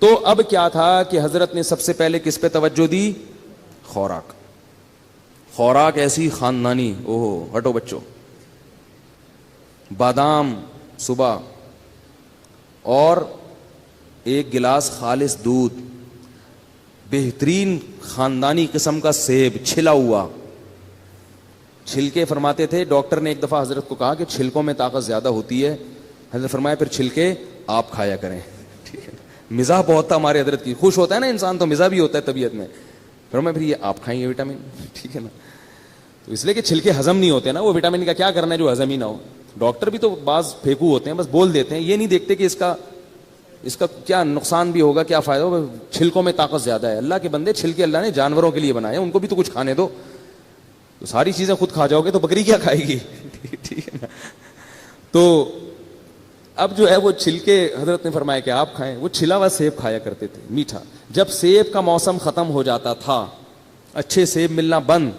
تو اب کیا تھا کہ حضرت نے سب سے پہلے کس پہ توجہ دی؟ خوراک. خوراک ایسی خاندانی، اوہ ہٹو بچوں، بادام صبح، اور ایک گلاس خالص دودھ، بہترین خاندانی قسم کا سیب چھلا ہوا. چھلکے فرماتے تھے، ڈاکٹر نے ایک دفعہ حضرت کو کہا کہ چھلکوں میں طاقت زیادہ ہوتی ہے. حضرت فرمایا پھر چھلکے آپ کھایا کریں. ٹھیک ہے، مزاح بہت تھا ہمارے حضرت کی. خوش ہوتا ہے نا انسان تو مزاح بھی ہوتا ہے طبیعت میں. فرمایا پھر یہ آپ کھائیں گے وٹامن، ٹھیک ہے نا. تو اس لیے کہ چھلکے ہضم نہیں ہوتے نا، وہ وٹامن کا کیا کرنا ہے جو ہضم ہی نہ ہو. ڈاکٹر بھی تو بعض پھینکو ہوتے ہیں، بس بول دیتے ہیں، یہ نہیں دیکھتے کہ اس کا کیا نقصان بھی ہوگا، کیا فائدہ ہوگا. چھلکوں میں طاقت زیادہ ہے. اللہ کے بندے، چھلکے اللہ نے جانوروں کے لیے بنائے، ان کو بھی تو کچھ کھانے دو. تو ساری چیزیں خود کھا جاؤ گے تو بکری کیا کھائے گی؟ ٹھیک ہے نا. تو اب جو ہے وہ چھلکے حضرت نے فرمایا کہ آپ کھائیں. وہ چھلا ہوا سیب کھایا کرتے تھے، میٹھا. جب سیب کا موسم ختم ہو جاتا تھا، اچھے سیب ملنا بند،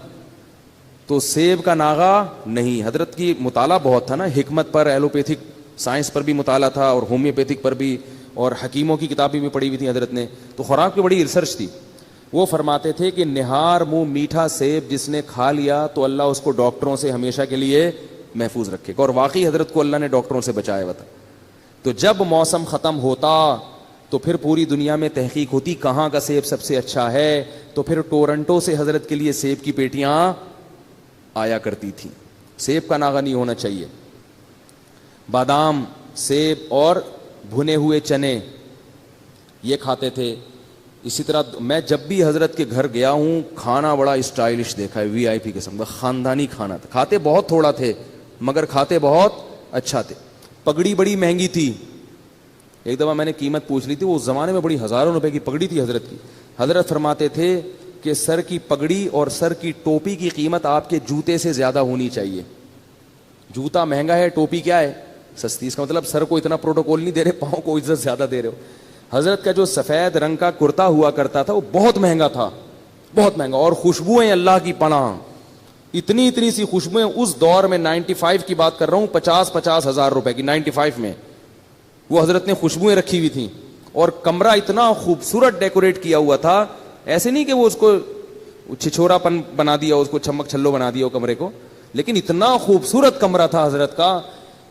تو سیب کا ناغہ نہیں. حضرت کی مطالعہ بہت تھا نا، حکمت پر، ایلوپیتھک سائنس پر بھی مطالعہ تھا، اور ہومیوپیتھک پر بھی، اور حکیموں کی کتابیں بھی پڑھی ہوئی تھی حضرت نے. تو خوراک پہ بڑی ریسرچ تھی. وہ فرماتے تھے کہ نہار منہ میٹھا سیب جس نے کھا لیا تو اللہ اس کو ڈاکٹروں سے ہمیشہ کے لیے محفوظ رکھے گا. اور واقعی حضرت کو اللہ نے ڈاکٹروں سے بچایا ہوا تھا. تو جب موسم ختم ہوتا تو پھر پوری دنیا میں تحقیق ہوتی کہاں کا سیب سب سے اچھا ہے. تو پھر ٹورنٹو سے حضرت کے لیے سیب کی پیٹیاں آیا کرتی تھیں. سیب کا ناغہ نہیں ہونا چاہیے. بادام، سیب اور بھنے ہوئے چنے یہ کھاتے تھے. اسی طرح میں جب بھی حضرت کے گھر گیا ہوں، کھانا بڑا اسٹائلش دیکھا ہے، وی آئی پی قسم کا خاندانی کھانا تھا. کھاتے بہت تھوڑا تھے مگر کھاتے بہت اچھا تھے. پگڑی بڑی مہنگی تھی. ایک دفعہ میں نے قیمت پوچھ لی تھی، وہ اس زمانے میں بڑی ہزاروں روپے کی پگڑی تھی حضرت کی. حضرت فرماتے تھے کہ سر کی پگڑی اور سر کی ٹوپی کی قیمت آپ کے جوتے سے زیادہ ہونی چاہیے. جوتا مہنگا ہے، ٹوپی کیا ہے؟ سستی. اس کا مطلب سر کو اتنا پروٹوکول نہیں دے رہے، پاؤں کو عزت زیادہ دے رہے ہو. حضرت کا جو سفید رنگ کا کرتا ہوا کرتا تھا وہ بہت مہنگا تھا، بہت مہنگا. اور خوشبوئیں اللہ کی پناہ، اتنی سی خوشبوئیں. اس دور میں 95 کی بات کر رہا ہوں، 50 ہزار روپے کی 95 میں وہ حضرت نے خوشبوئیں رکھی ہوئی تھیں. اور کمرہ اتنا خوبصورت ڈیکوریٹ کیا ہوا تھا، ایسے نہیں کہ وہ اس کو چھچورا پن بنا دیا، اس کو چمک چھلو بنا دیا وہ کمرے کو، لیکن اتنا خوبصورت کمرہ تھا حضرت کا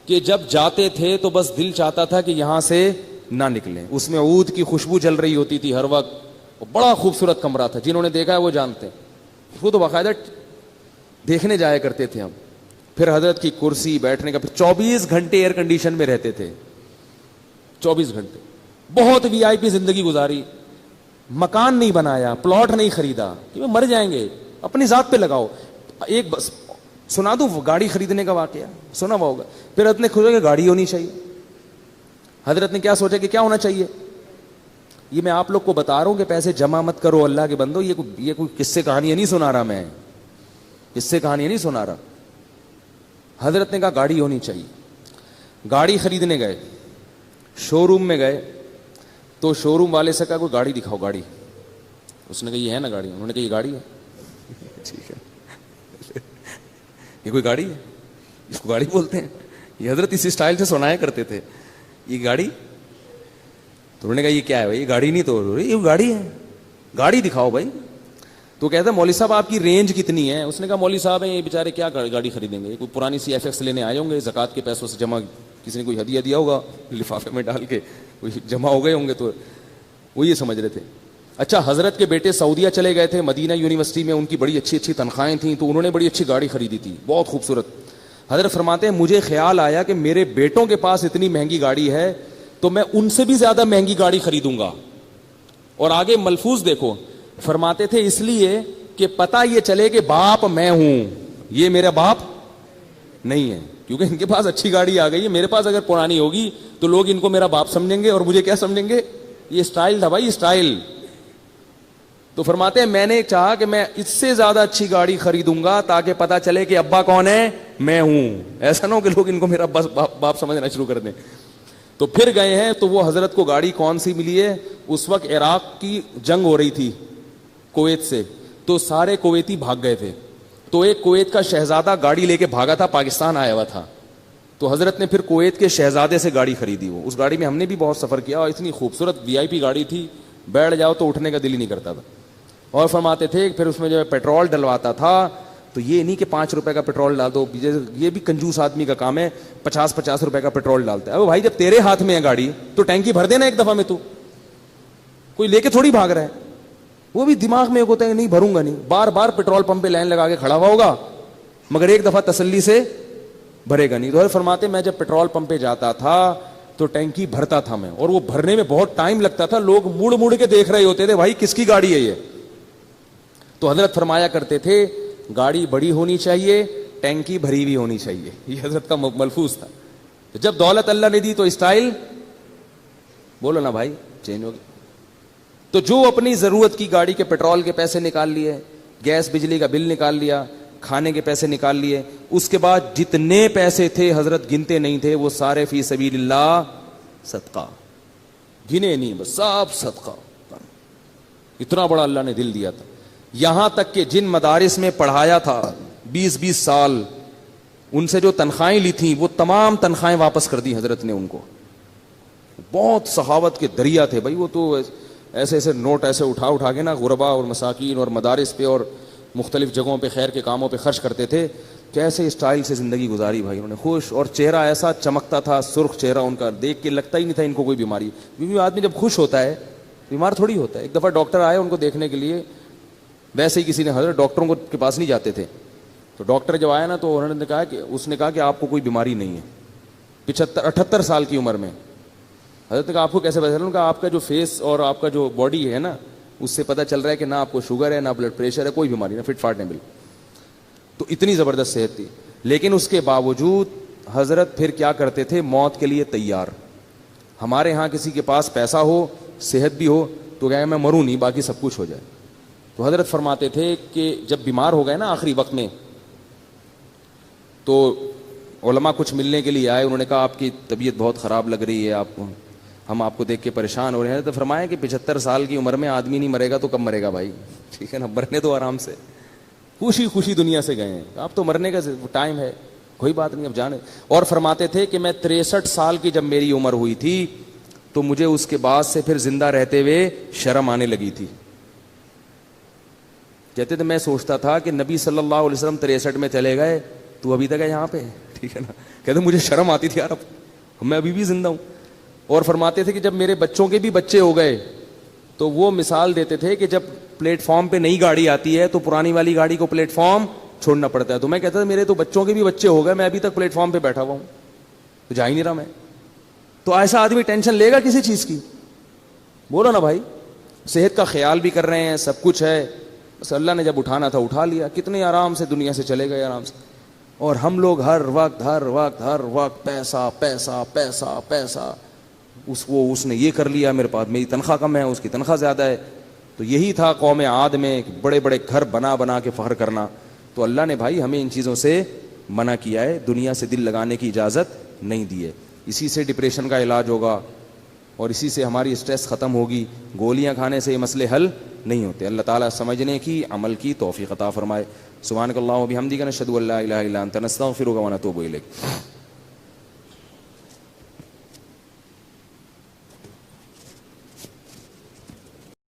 کہ جب جاتے تھے تو بس دل چاہتا تھا کہ یہاں سے نہ نکلیں. اس میں عود کی خوشبو جل رہی ہوتی تھی ہر وقت. بڑا خوبصورت کمرہ تھا، جنہوں نے دیکھا ہے وہ جانتے ہیں. وہ تو باقاعدہ دیکھنے جایا کرتے تھے ہم. پھر حضرت کی کرسی، بیٹھنے کا، پھر 24 گھنٹے ایئر کنڈیشن میں رہتے تھے. 24 گھنٹے. بہت وی آئی پی زندگی گزاری. مکان نہیں بنایا، پلاٹ نہیں خریدا، کہ مر جائیں گے، اپنی ذات پہ لگاؤ. ایک بس سنا دوں گاڑی خریدنے کا واقعہ، سنا ہوا ہوگا. پھر حضرت نے سوچا کہ گاڑی ہونی چاہیے. حضرت نے کیا سوچا کہ کیا ہونا چاہیے؟ یہ میں آپ لوگ کو بتا رہا ہوں کہ پیسے جمع مت کرو اللہ کے بندو. یہ کوئی قصے کہانیاں نہیں سنا رہا میں, قصے کہانیاں نہیں سنا رہا. حضرت نے کہا گاڑی ہونی چاہیے. گاڑی خریدنے گئے, شو روم میں گئے تو شو روم والے سے کہا کوئی گاڑی دکھاؤ گاڑی. اس نے کہا یہ ہے نا گاڑی. انہوں نے کہا یہ گاڑی ہے. ٹھیک ہے, یہ کوئی گاڑی ہے, اس کو گاڑی بولتے ہیں. یہ حضرت اسی اسٹائل سے سنایا کرتے تھے, یہ گاڑی. تو انہوں نے کہا یہ کیا ہے بھائی, یہ گاڑی نہیں تو یہ گاڑی ہے, گاڑی دکھاؤ بھائی. تو کہتا ہے مولوی صاحب آپ کی رینج کتنی ہے. اس نے کہا مولوی صاحب ہیں یہ بیچارے کیا گاڑی خریدیں گے, کوئی پرانی سی ایف ایکس لینے آئے ہوں گے, زکوٰۃ کے پیسوں سے جمع, کسی نے کوئی ہدیہ دیا ہوگا لفافے میں ڈال کے, کوئی جمع ہو گئے ہوں گے, تو وہ یہ سمجھ رہے تھے. اچھا, حضرت کے بیٹے سعودیہ چلے گئے تھے, مدینہ یونیورسٹی میں ان کی بڑی اچھی اچھی تنخواہیں تھیں, تو انہوں نے بڑی اچھی گاڑی خریدی تھی, بہت خوبصورت. حضرت فرماتے ہیں مجھے خیال آیا کہ میرے بیٹوں کے پاس اتنی مہنگی گاڑی ہے تو میں ان سے بھی زیادہ مہنگی گاڑی خریدوں گا. اور آگے ملفوظ دیکھو, فرماتے تھے اس لیے کہ پتہ یہ چلے کہ باپ میں ہوں, یہ میرا باپ نہیں ہے, کیونکہ ان کے پاس اچھی گاڑی آ گئی ہے. میرے پاس اگر پرانی ہوگی تو لوگ ان کو میرا باپ سمجھیں گے, اور مجھے کیا سمجھیں گے, یہ اسٹائل تھا بھائی, اسٹائل. تو فرماتے ہیں میں نے چاہا کہ میں اس سے زیادہ اچھی گاڑی خریدوں گا تاکہ پتہ چلے کہ ابا کون ہے, میں ہوں. ایسا نہ ہو کہ لوگ ان کو میرا باپ سمجھنا شروع کر دیں. تو پھر گئے ہیں تو وہ حضرت کو گاڑی کون سی ملی ہے, اس وقت عراق کی جنگ ہو رہی تھی کویت سے, تو سارے کویتی بھاگ گئے تھے. تو ایک کویت کا شہزادہ گاڑی لے کے بھاگا تھا, پاکستان آیا ہوا تھا. تو حضرت نے پھر کویت کے شہزادے سے گاڑی خریدی. وہ اس گاڑی میں ہم نے بھی بہت سفر کیا, اور اتنی خوبصورت وی آئی پی گاڑی تھی, بیٹھ جاؤ تو اٹھنے کا دل ہی نہیں کرتا تھا. اور فرماتے تھے پھر اس میں جو پیٹرول ڈلواتا تھا تو یہ نہیں کہ 5 روپے کا پیٹرول ڈال دو, یہ بھی کنجوس آدمی کا کام ہے, 50 روپے کا پیٹرول ڈالتا ہے. اب بھائی جب تیرے ہاتھ میں ہے گاڑی تو ٹینکی بھر دینا ایک دفعہ میں, تو کوئی لے کے تھوڑی بھاگ رہا ہے. وہ بھی دماغ میں ہوتا ہے نہیں بھروں گا نہیں, بار بار پیٹرول پمپ پہ لائن لگا کے کھڑا ہوا ہوگا, مگر ایک دفعہ تسلی سے بھرے گا نہیں. تو فرماتے میں جب پیٹرول پمپ پہ جاتا تھا تو ٹینکی بھرتا تھا میں, اور وہ بھرنے میں بہت ٹائم لگتا تھا, لوگ مڑ مڑ کے دیکھ رہے ہوتے تھے بھائی کس کی گاڑی ہے یہ. تو حضرت فرمایا کرتے تھے گاڑی بڑی ہونی چاہیے, ٹینکی بھری ہوئی ہونی چاہیے. یہ حضرت کا ملفوظ تھا. تو جب دولت اللہ نے دی تو اسٹائل بولو نا بھائی چینج ہو گئی. تو جو اپنی ضرورت کی گاڑی کے پیٹرول کے پیسے نکال لیے, گیس بجلی کا بل نکال لیا, کھانے کے پیسے نکال لیے, اس کے بعد جتنے پیسے تھے حضرت گنتے نہیں تھے, وہ سارے فی سبیل اللہ صدقہ, گنے نہیں بس سب صدقہ. اتنا بڑا اللہ نے دل دیا تھا. یہاں تک کہ جن مدارس میں پڑھایا تھا 20 سال, ان سے جو تنخواہیں لی تھیں وہ تمام تنخواہیں واپس کر دی حضرت نے ان کو. بہت سخاوت کے دریا تھے بھائی وہ, تو ایسے ایسے نوٹ ایسے اٹھا کے نا غربا اور مساکین اور مدارس پہ اور مختلف جگہوں پہ خیر کے کاموں پہ خرچ کرتے تھے. کیسے اسٹائل سے زندگی گزاری بھائی انہوں نے, خوش, اور چہرہ ایسا چمکتا تھا, سرخ چہرہ ان کا, دیکھ کے لگتا ہی نہیں تھا ان کو کوئی بیماری. کیونکہ آدمی جب خوش ہوتا ہے بیمار تھوڑی ہوتا ہے. ایک دفعہ ڈاکٹر آئے ان کو دیکھنے کے لیے, ویسے ہی کسی نے, حضرت ڈاکٹروں کو کے پاس نہیں جاتے تھے, تو ڈاکٹر جب آیا نا تو انہوں نے کہا کہ اس نے کہا کہ آپ کو کوئی بیماری نہیں ہے. 78 سال کی عمر میں. حضرت نے کہا آپ کو کیسے پتا چلا؟ کہ آپ کا جو فیس اور آپ کا جو باڈی ہے نا اس سے پتہ چل رہا ہے کہ نہ آپ کو شوگر ہے, نہ بلڈ پریشر ہے, کوئی بیماری نہ, فٹ فاٹ نہیں. تو اتنی زبردست صحت تھی. لیکن اس کے باوجود حضرت پھر کیا کرتے تھے, موت کے لیے تیار. ہمارے ہاں کسی کے پاس پیسہ ہو, صحت بھی ہو, تو کہے میں مروں نہیں باقی سب کچھ ہو جائے. تو حضرت فرماتے تھے کہ جب بیمار ہو گئے نا آخری وقت میں, تو علماء کچھ ملنے کے لیے آئے. انہوں نے کہا آپ کی طبیعت بہت خراب لگ رہی ہے, آپ کو, ہم آپ کو دیکھ کے پریشان ہو رہے ہیں. تو فرمایا کہ 75 سال کی عمر میں آدمی نہیں مرے گا تو کب مرے گا بھائی, ٹھیک ہے نا, مرنے تو آرام سے, خوشی خوشی دنیا سے گئے ہیں, اب تو مرنے کا ٹائم ہے, کوئی بات نہیں, اب جانے. اور فرماتے تھے کہ میں 63 سال کی جب میری عمر ہوئی تھی تو مجھے اس کے بعد سے پھر زندہ رہتے ہوئے شرم آنے لگی تھی. کہتے تھے میں سوچتا تھا کہ نبی صلی اللہ علیہ وسلم 63 میں چلے گئے, تو ابھی تک ہے یہاں پہ, ٹھیک ہے نا. کہتے مجھے شرم آتی تھی یار, اب میں ابھی بھی زندہ ہوں. اور فرماتے تھے کہ جب میرے بچوں کے بھی بچے ہو گئے تو وہ مثال دیتے تھے کہ جب پلیٹ فارم پہ نئی گاڑی آتی ہے تو پرانی والی گاڑی کو پلیٹ فارم چھوڑنا پڑتا ہے. تو میں کہتا تھا میرے تو بچوں کے بھی بچے ہو گئے, میں ابھی تک پلیٹ فارم پہ بیٹھا ہوا ہوں, تو جا ہی نہیں رہا میں. تو ایسا آدمی ٹینشن لے گا کسی چیز کی؟ بولو نا بھائی, صحت کا خیال بھی کر رہے ہیں, سب کچھ ہے, بس اللہ نے جب اٹھانا تھا اٹھا لیا. کتنے آرام سے دنیا سے چلے گئے آرام سے. اور ہم لوگ ہر وقت پیسہ پیسہ پیسہ پیسہ, اس نے یہ کر لیا, میرے پاس میری تنخواہ کم ہے, اس کی تنخواہ زیادہ ہے. تو یہی تھا قوم عاد میں بڑے بڑے گھر بنا بنا کے فخر کرنا. تو اللہ نے بھائی ہمیں ان چیزوں سے منع کیا ہے, دنیا سے دل لگانے کی اجازت نہیں دی ہے. اسی سے ڈپریشن کا علاج ہوگا اور اسی سے ہماری اسٹریس ختم ہوگی. گولیاں کھانے سے یہ مسئلے حل نہیں ہوتے. اللہ تعالیٰ سمجھنے کی, عمل کی توفیق عطا فرمائے. سبحانک اللہم و بحمدک نشہد ان لا الہ الا انت نستغفرک و نتوب الیک.